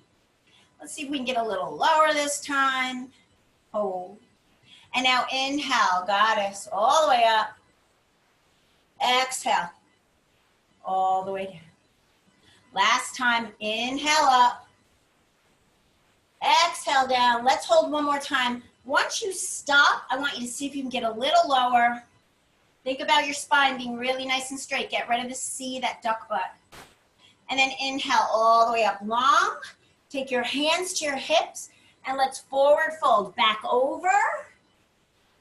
Let's see if we can get a little lower this time. Hold. And now inhale, goddess, all the way up. Exhale, all the way down. Last time, inhale up. Exhale down. Let's hold one more time. Once you stop, I want you to see if you can get a little lower. Think about your spine being really nice and straight. Get rid of the C, that duck butt. And then inhale all the way up long. Take your hands to your hips and let's forward fold. Back over.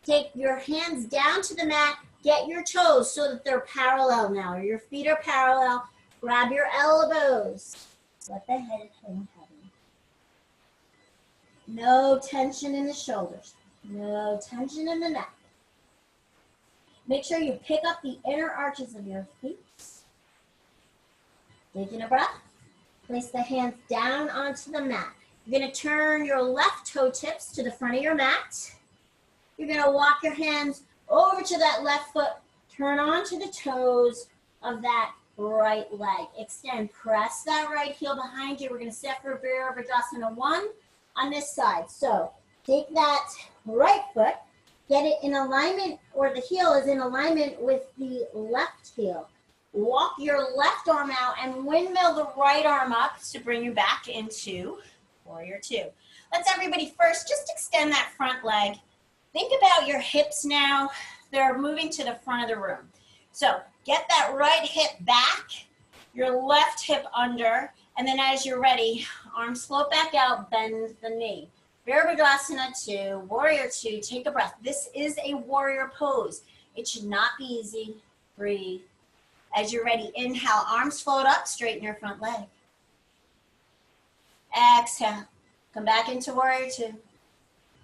Take your hands down to the mat. Get your toes so that they're parallel now. Your feet are parallel. Grab your elbows. Let the head hang heavy. No tension in the shoulders. No tension in the neck. Make sure you pick up the inner arches of your feet. Taking a breath. Place the hands down onto the mat. You're going to turn your left toe tips to the front of your mat. You're going to walk your hands over to that left foot. Turn onto the toes of that right leg. Extend. Press that right heel behind you. We're going to set for Virabhadrasana 1 on this side. So take that right foot, get it in alignment, or the heel is in alignment with the left heel. Walk your left arm out and windmill the right arm up to bring you back into Warrior 2. Let's everybody first just extend that front leg. Think about your hips now. They're moving to the front of the room. So get that right hip back, your left hip under, and then as you're ready, arms float back out, bend the knee. Virabhadrasana 2, Warrior 2, take a breath. This is a warrior pose. It should not be easy. Breathe. As you're ready, inhale, arms float up, straighten your front leg. Exhale, come back into Warrior 2.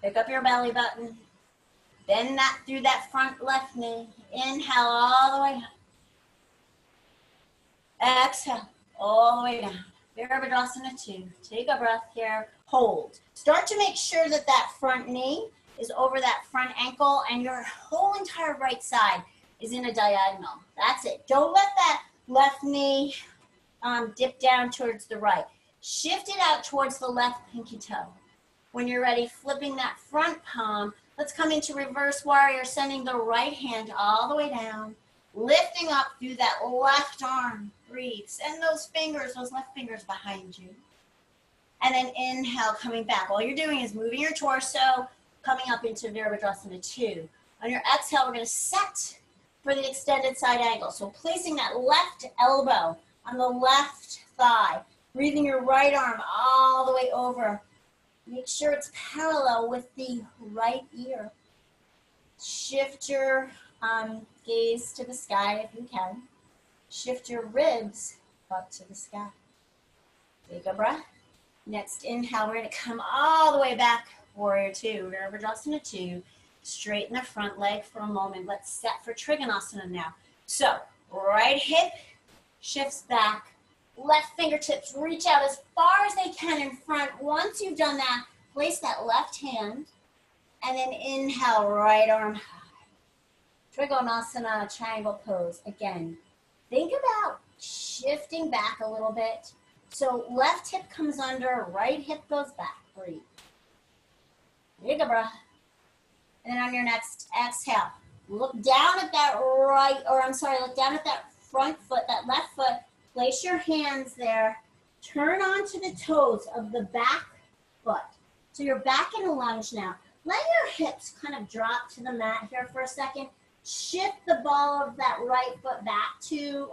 Pick up your belly button. Bend that through that front left knee. Inhale all the way up. Exhale all the way down. Virabhadrasana 2. Take a breath here. Hold. Start to make sure that that front knee is over that front ankle and your whole entire right side is in a diagonal. That's it. Don't let that left knee dip down towards the right. Shift it out towards the left pinky toe. When you're ready, flipping that front palm, let's come into reverse warrior, sending the right hand all the way down, lifting up through that left arm. Breathe. Send those fingers, those left fingers behind you. And then inhale, coming back. All you're doing is moving your torso, coming up into Virabhadrasana 2. On your exhale, we're going to set for the extended side angle. So placing that left elbow on the left thigh, breathing your right arm all the way over. Make sure it's parallel with the right ear. Shift your gaze to the sky if you can. Shift your ribs up to the sky. Take a breath. Next inhale, we're going to come all the way back. Warrior 2, Virabhadrasana 2. Straighten the front leg for a moment. Let's set for Trikonasana now. So, right hip shifts back. Left fingertips reach out as far as they can in front. Once you've done that, place that left hand. And then inhale, right arm high. Trikonasana, triangle pose. Again, think about shifting back a little bit. So left hip comes under, right hip goes back. Breathe. Take a breath. And then on your next exhale, look down at that look down at that front foot, that left foot. Place your hands there. Turn onto the toes of the back foot. So you're back in a lunge now. Let your hips kind of drop to the mat here for a second. Shift the ball of that right foot back to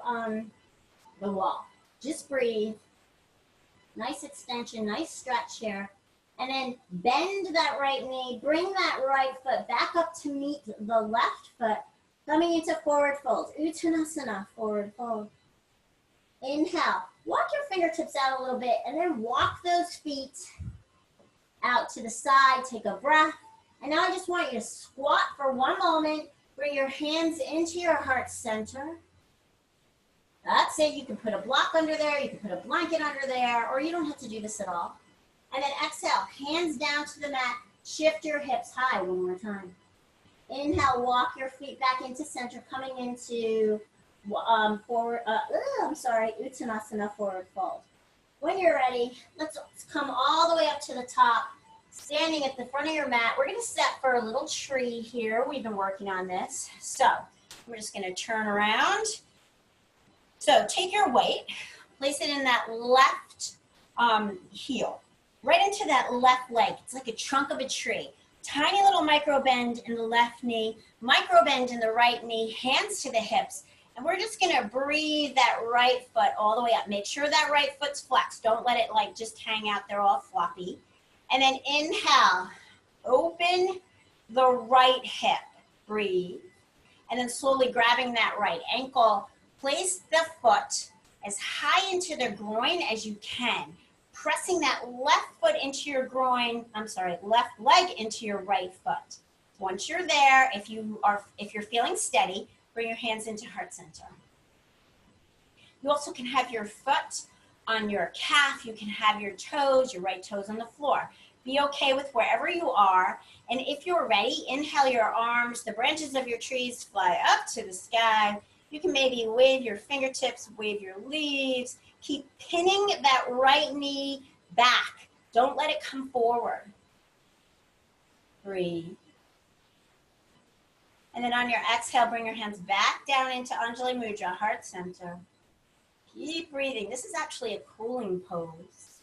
the wall. Just breathe. Nice extension, nice stretch here. And then bend that right knee. Bring that right foot back up to meet the left foot. Coming into forward fold. Uttanasana, forward fold. Inhale. Walk your fingertips out a little bit and then walk those feet out to the side. Take a breath. And now I just want you to squat for one moment. Bring your hands into your heart center. That's it. You can put a block under there. You can put a blanket under there, or you don't have to do this at all. And then exhale, hands down to the mat. Shift your hips high one more time. Inhale, walk your feet back into center, coming into Uttanasana, forward fold. When you're ready, let's come all the way up to the top, standing at the front of your mat. We're going to set for a little tree here. We've been working on this. So we're just going to turn around. So take your weight, place it in that left heel, right into that left leg. It's like a trunk of a tree. Tiny little micro bend in the left knee, micro bend in the right knee, hands to the hips. And we're just gonna breathe that right foot all the way up. Make sure that right foot's flexed. Don't let it like just hang out there all floppy. And then inhale, open the right hip, breathe. And then slowly grabbing that right ankle, place the foot as high into the groin as you can, pressing that left foot into your left leg into your right foot. Once you're there, if you're feeling steady, bring your hands into heart center. You also can have your foot on your calf. You can have your toes, your right toes on the floor. Be okay with wherever you are. And if you're ready, inhale your arms, the branches of your trees fly up to the sky. You can maybe wave your fingertips, wave your leaves. Keep pinning that right knee back. Don't let it come forward. Breathe. And then on your exhale, bring your hands back down into Anjali Mudra, heart center. Keep breathing. This is actually a cooling pose.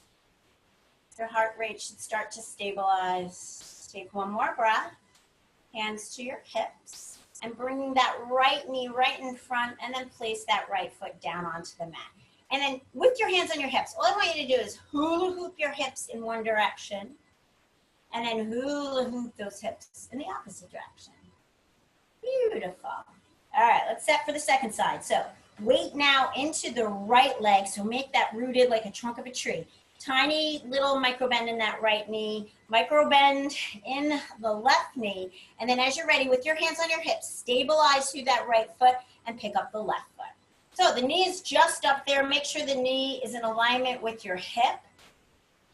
Your heart rate should start to stabilize. Take one more breath. Hands to your hips. And bringing that right knee right in front, and then place that right foot down onto the mat. And then with your hands on your hips, all I want you to do is hula hoop your hips in one direction, and then hula hoop those hips in the opposite direction. Beautiful. All right, let's set for the second side. So weight now into the right leg, so make that rooted like a trunk of a tree. Tiny little micro bend in that right knee, micro bend in the left knee, and then as you're ready, with your hands on your hips, stabilize through that right foot and pick up the left foot. So the knee is just up there. Make sure the knee is in alignment with your hip,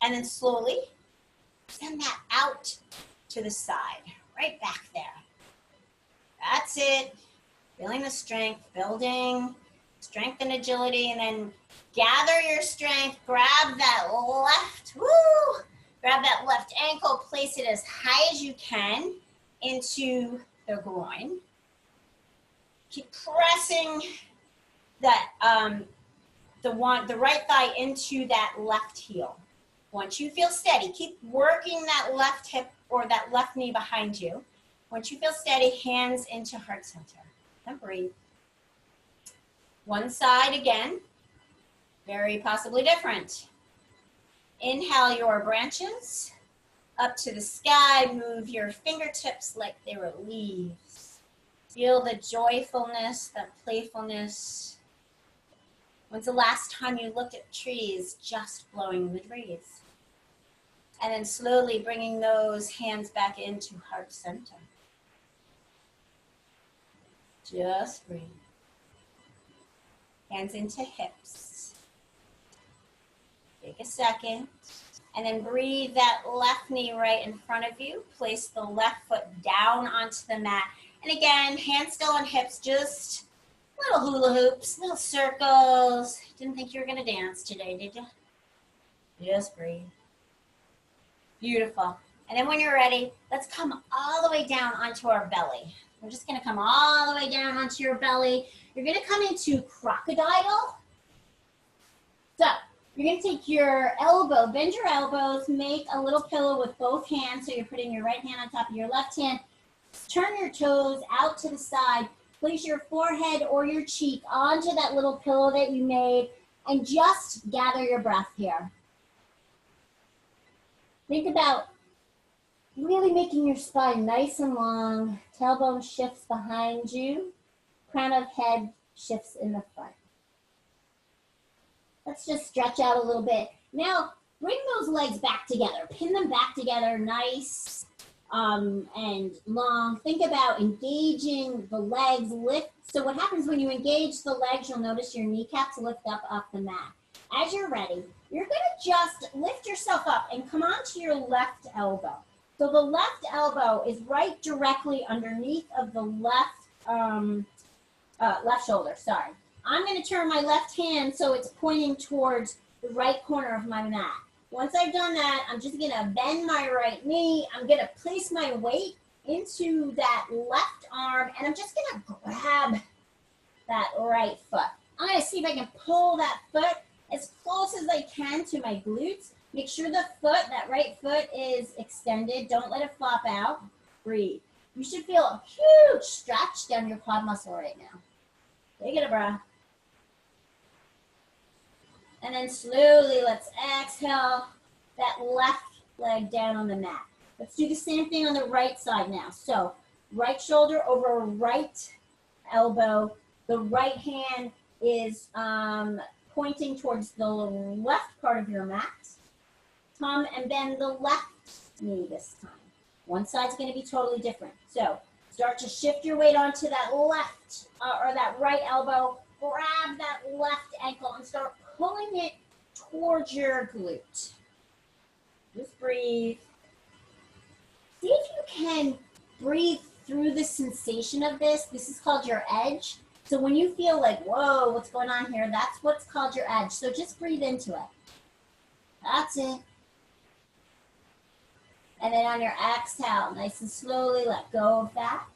and then slowly send that out to the side, right back there. That's it. Feeling the strength, building strength and agility, and then gather your strength, grab that left ankle, place it as high as you can into the groin. Keep pressing that the right thigh into that left heel. Once you feel steady, keep working that left hip or that left knee behind you. Once you feel steady, hands into heart center. And breathe. One side again, very possibly different. Inhale your branches up to the sky. Move your fingertips like they were leaves. Feel the joyfulness, the playfulness. When's the last time you looked at trees just blowing the breeze? And then slowly bringing those hands back into heart center. Just breathe. Hands into hips. Take a second. And then breathe that left knee right in front of you. Place the left foot down onto the mat. And again, hands still on hips, just little hula hoops, little circles. Didn't think you were gonna dance today, did you? Just breathe. Beautiful. And then when you're ready, let's come all the way down onto our belly. We're just gonna come all the way down onto your belly. You're gonna come into crocodile. So you're gonna take your elbow, bend your elbows, make a little pillow with both hands. So you're putting your right hand on top of your left hand. Turn your toes out to the side. Place your forehead or your cheek onto that little pillow that you made and just gather your breath here. Think about really making your spine nice and long. Tailbone shifts behind you. Crown of head shifts in the front. Let's just stretch out a little bit. Now, bring those legs back together. Pin them back together nice and long. Think about engaging the legs. Lift. So what happens when you engage the legs, you'll notice your kneecaps lift up off the mat. As you're ready, you're going to just lift yourself up and come onto your left elbow. So the left elbow is right directly underneath of the left shoulder, sorry. I'm going to turn my left hand so it's pointing towards the right corner of my mat. Once I've done that, I'm just going to bend my right knee. I'm going to place my weight into that left arm, and I'm just going to grab that right foot. I'm going to see if I can pull that foot as close as I can to my glutes. Make sure the foot, that right foot, is extended. Don't let it flop out. Breathe. You should feel a huge stretch down your quad muscle right now. Take it a breath. And then slowly, let's exhale that left leg down on the mat. Let's do the same thing on the right side now. So right shoulder over right elbow. The right hand is pointing towards the left part of your mat. Come and bend the left knee this time. One side's going to be totally different. So start to shift your weight onto that left or that right elbow. Grab that left ankle and start pulling it towards your glute. Just breathe. See if you can breathe through the sensation of this. This is called your edge. So when you feel like, whoa, what's going on here? That's what's called your edge. So just breathe into it. That's it. And then on your exhale, nice and slowly let go of that.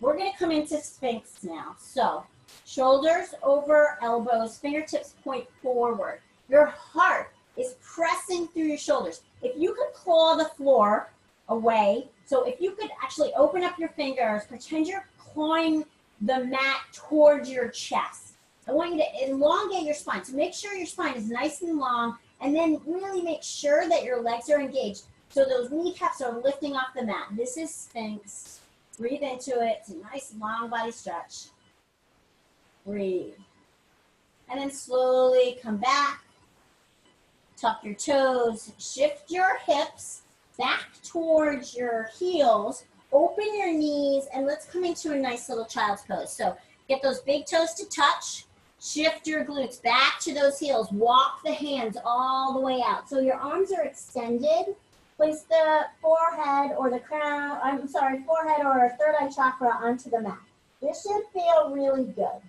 We're going to come into Sphinx now. So shoulders over elbows, fingertips point forward. Your heart is pressing through your shoulders. If you could claw the floor away, so if you could actually open up your fingers, pretend you're clawing the mat towards your chest. I want you to elongate your spine. So make sure your spine is nice and long, and then really make sure that your legs are engaged. So those kneecaps are lifting off the mat. This is Sphinx. Breathe into it. It's a nice long body stretch. Breathe. And then slowly come back. Tuck your toes. Shift your hips back towards your heels. Open your knees, and let's come into a nice little child's pose. So get those big toes to touch. Shift your glutes back to those heels. Walk the hands all the way out. So your arms are extended. Place the forehead or the crown, forehead or third eye chakra onto the mat. This should feel really good.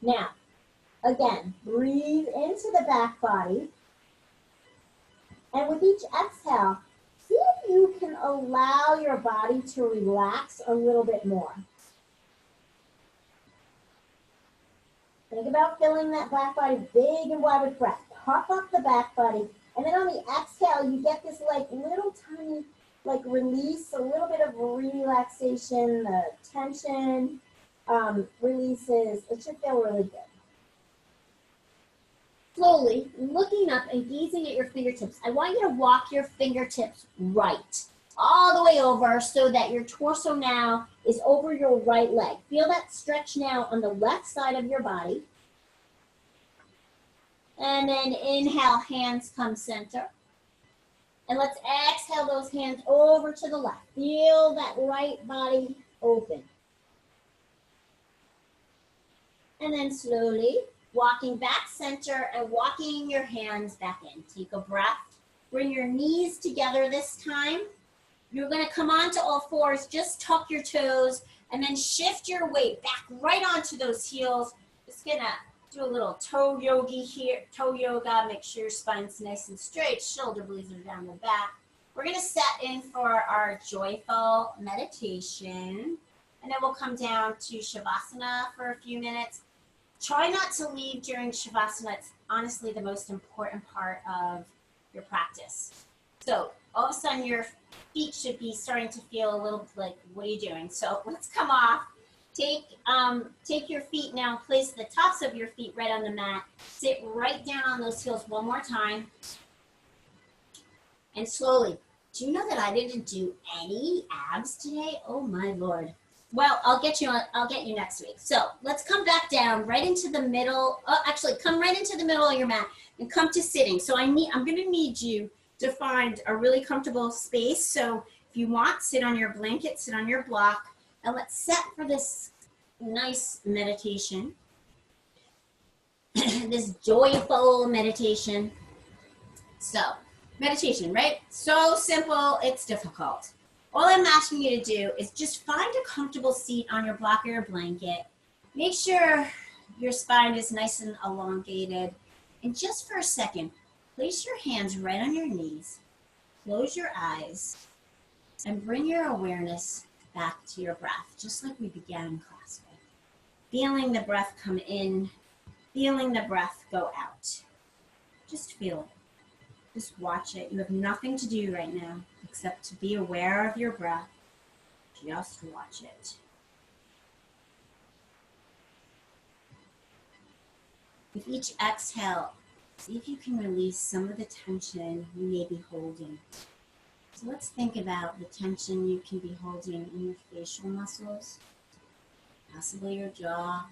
Now, Again, breathe into the back body. And with each exhale, see if you can allow your body to relax a little bit more. Think about filling that back body big and wide with breath. Puff up the back body. And then on the exhale, you get this like little tiny like release, a little bit of relaxation, the tension releases. It should feel really good. Slowly looking up and gazing at your fingertips. I want you to walk your fingertips right, all the way over so that your torso now is over your right leg. Feel that stretch now on the left side of your body. And then inhale, hands come center. And let's exhale those hands over to the left. Feel that right body open. And then slowly walking back center and walking your hands back in. Take a breath. Bring your knees together this time. You're going to come onto all fours. Just tuck your toes and then shift your weight back right onto those heels. Just going to do a little toe yoga here. Toe yoga. Make sure your spine's nice and straight. Shoulder blades are down the back. We're going to set in for our joyful meditation. And then we'll come down to Shavasana for a few minutes. Try not to leave during Shavasana. It's honestly the most important part of your practice. So all of a sudden your feet should be starting to feel a little like, what are you doing? So let's come off. Take your feet now, place the tops of your feet right on the mat. Sit right down on those heels one more time. And slowly. Do you know that I didn't do any abs today? Oh my Lord. Well, I'll get you next week. So let's come back down right into the middle. Actually, come right into the middle of your mat and come to sitting. So I'm going to need you to find a really comfortable space. So if you want, sit on your blanket, sit on your block, and let's set for this nice meditation, this joyful meditation. So meditation, right? So simple, it's difficult. All I'm asking you to do is just find a comfortable seat on your block or your blanket. Make sure your spine is nice and elongated. And just for a second, place your hands right on your knees. Close your eyes and bring your awareness back to your breath, just like we began class with. Feeling the breath come in, feeling the breath go out. Just feel it. Just watch it. You have nothing to do right now except to be aware of your breath. Just watch it. With each exhale, see if you can release some of the tension you may be holding. So let's think about the tension you can be holding in your facial muscles, possibly your jaw.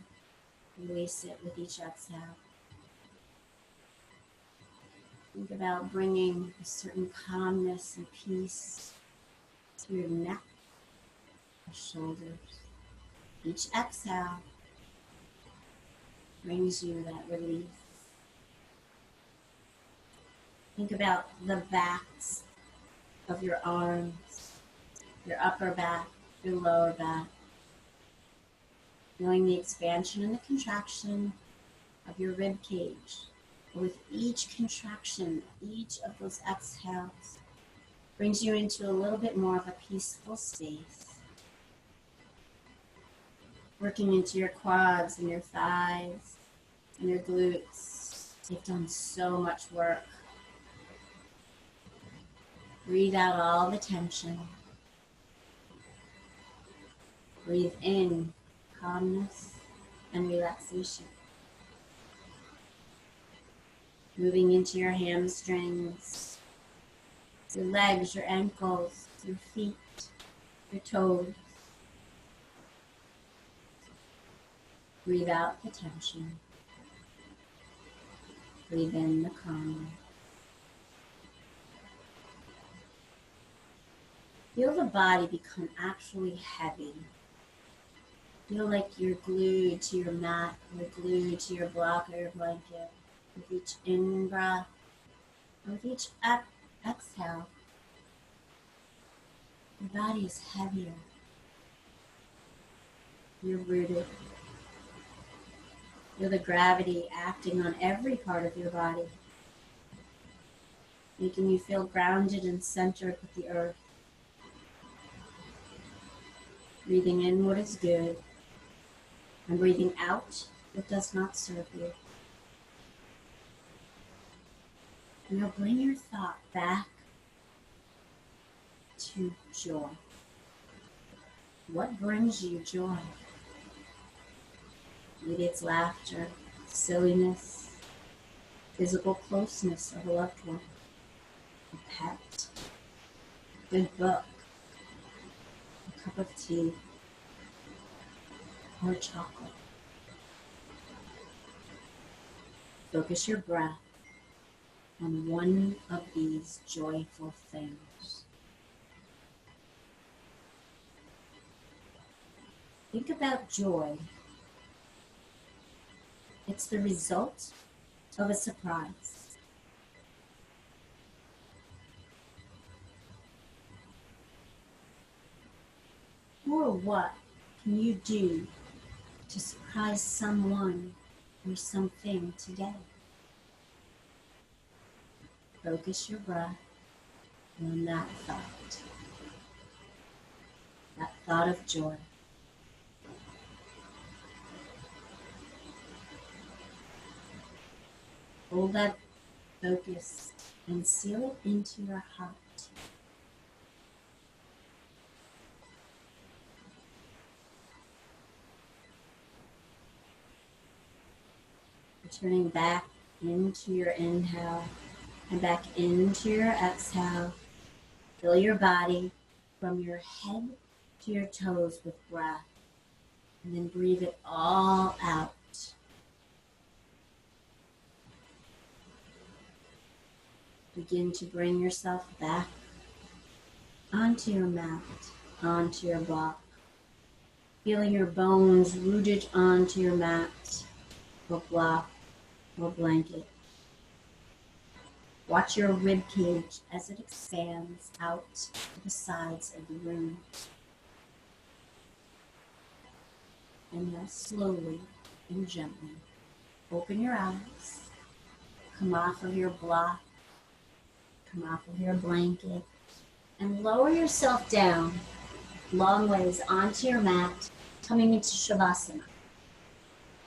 Release it with each exhale. Think about bringing a certain calmness and peace to your neck, your shoulders. Each exhale brings you that relief. Think about the backs of your arms, your upper back, your lower back. Feeling the expansion and the contraction of your rib cage. With each contraction, each of those exhales brings you into a little bit more of a peaceful space. Working into your quads and your thighs and your glutes. They've done so much work. Breathe out all the tension. Breathe in calmness and relaxation. Moving into your hamstrings, your legs, your ankles, your feet, your toes. Breathe out the tension. Breathe in the calm. Feel the body become actually heavy. Feel like you're glued to your mat, you're glued to your block or your blanket. With each in-breath, with each exhale, your body is heavier. You're rooted. Feel the gravity acting on every part of your body, making you feel grounded and centered with the earth. Breathing in what is good and breathing out what does not serve you. Now bring your thought back to joy. What brings you joy? Maybe it's laughter, silliness, physical closeness of a loved one, a pet, a good book, a cup of tea, or chocolate. Focus your breath on one of these joyful things. Think about joy. It's the result of a surprise. Or what can you do to surprise someone or something today? Focus your breath on that thought of joy. Hold that focus and seal it into your heart. Returning back into your inhale and back into your exhale. Fill your body from your head to your toes with breath, and then breathe it all out. Begin to bring yourself back onto your mat, onto your block, feeling your bones rooted onto your mat or block or blanket. Watch your rib cage as it expands out to the sides of the room. And now slowly and gently open your eyes, come off of your block, come off of your blanket, and lower yourself down long ways onto your mat, coming into Shavasana.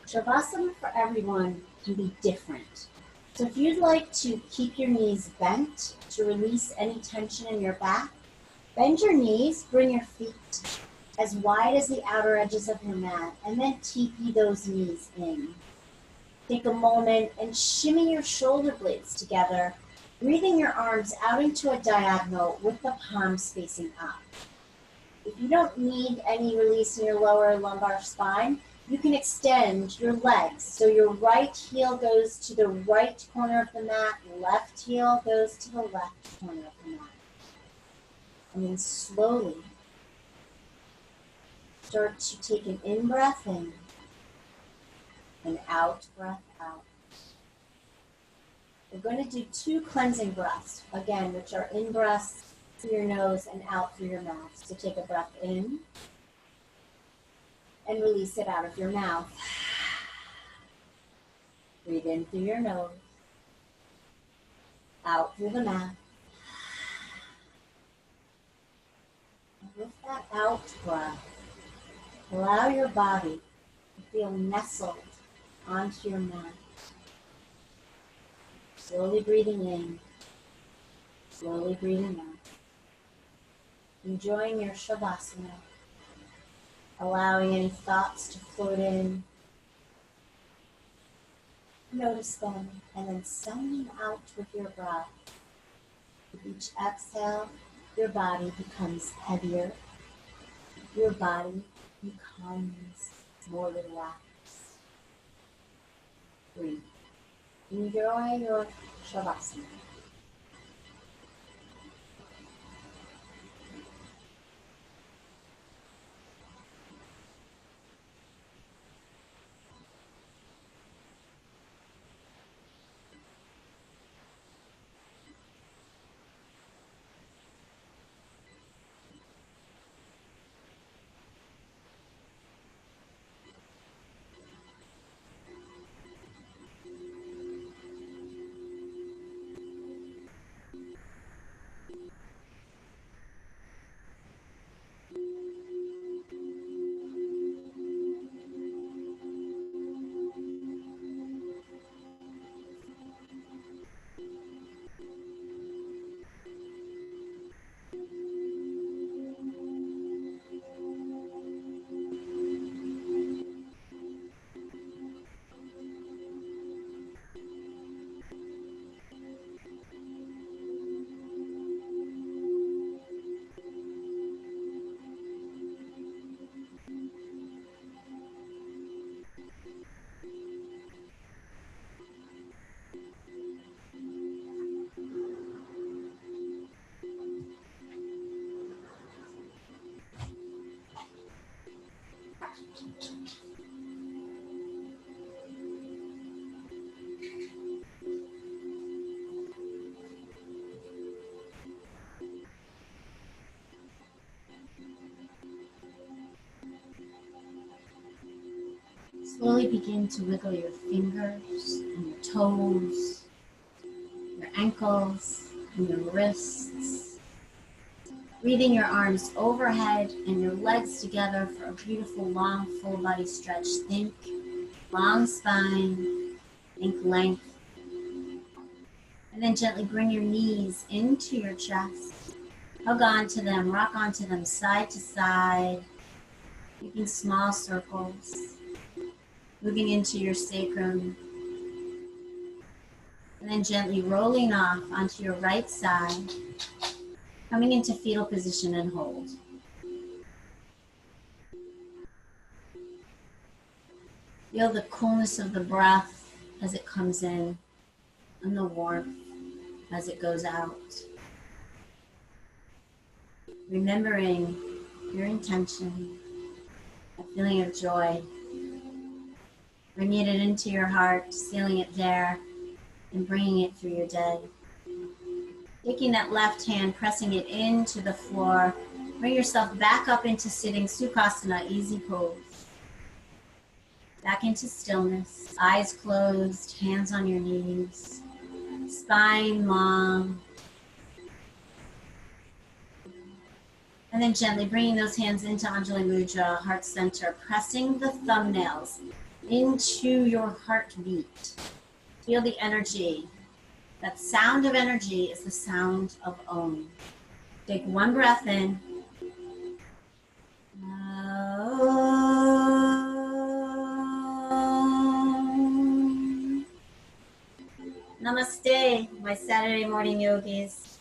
Shavasana for everyone can be different. So if you'd like to keep your knees bent to release any tension in your back, bend your knees, bring your feet as wide as the outer edges of your mat, and then teepee those knees in. Take a moment and shimmy your shoulder blades together, breathing your arms out into a diagonal with the palms facing up. If you don't need any release in your lower lumbar spine, you can extend your legs. So your right heel goes to the right corner of the mat, left heel goes to the left corner of the mat. And then slowly start to take an in-breath in, an out-breath out. We're going to do 2 cleansing breaths, again, which are in-breaths through your nose and out through your mouth. So take a breath in and release it out of your mouth. Breathe in through your nose, out through the mouth. And with that out breath, allow your body to feel nestled onto your mat. Slowly breathing in, slowly breathing out. Enjoying your Shavasana. Allowing any thoughts to float in. Notice them and then send them out with your breath. With each exhale, your body becomes heavier. Your body becomes more relaxed. Breathe. Enjoy your Shavasana. Slowly begin to wiggle your fingers and your toes, your ankles and your wrists. Breathing your arms overhead and your legs together for a beautiful long full body stretch. Think long spine, think length. And then gently bring your knees into your chest. Hug onto them, rock onto them side to side, making small circles. Moving into your sacrum. And then gently rolling off onto your right side. Coming into fetal position and hold. Feel the coolness of the breath as it comes in and the warmth as it goes out. Remembering your intention, a feeling of joy. Bringing it into your heart, sealing it there, and bringing it through your day. Taking that left hand, pressing it into the floor. Bring yourself back up into sitting Sukhasana, easy pose. Back into stillness, eyes closed, hands on your knees, spine long. And then gently bringing those hands into Anjali Mudra, heart center, pressing the thumbnails into your heartbeat. Feel the energy. That sound of energy is the sound of Om. Take one breath in. Om. Namaste, my Saturday morning yogis.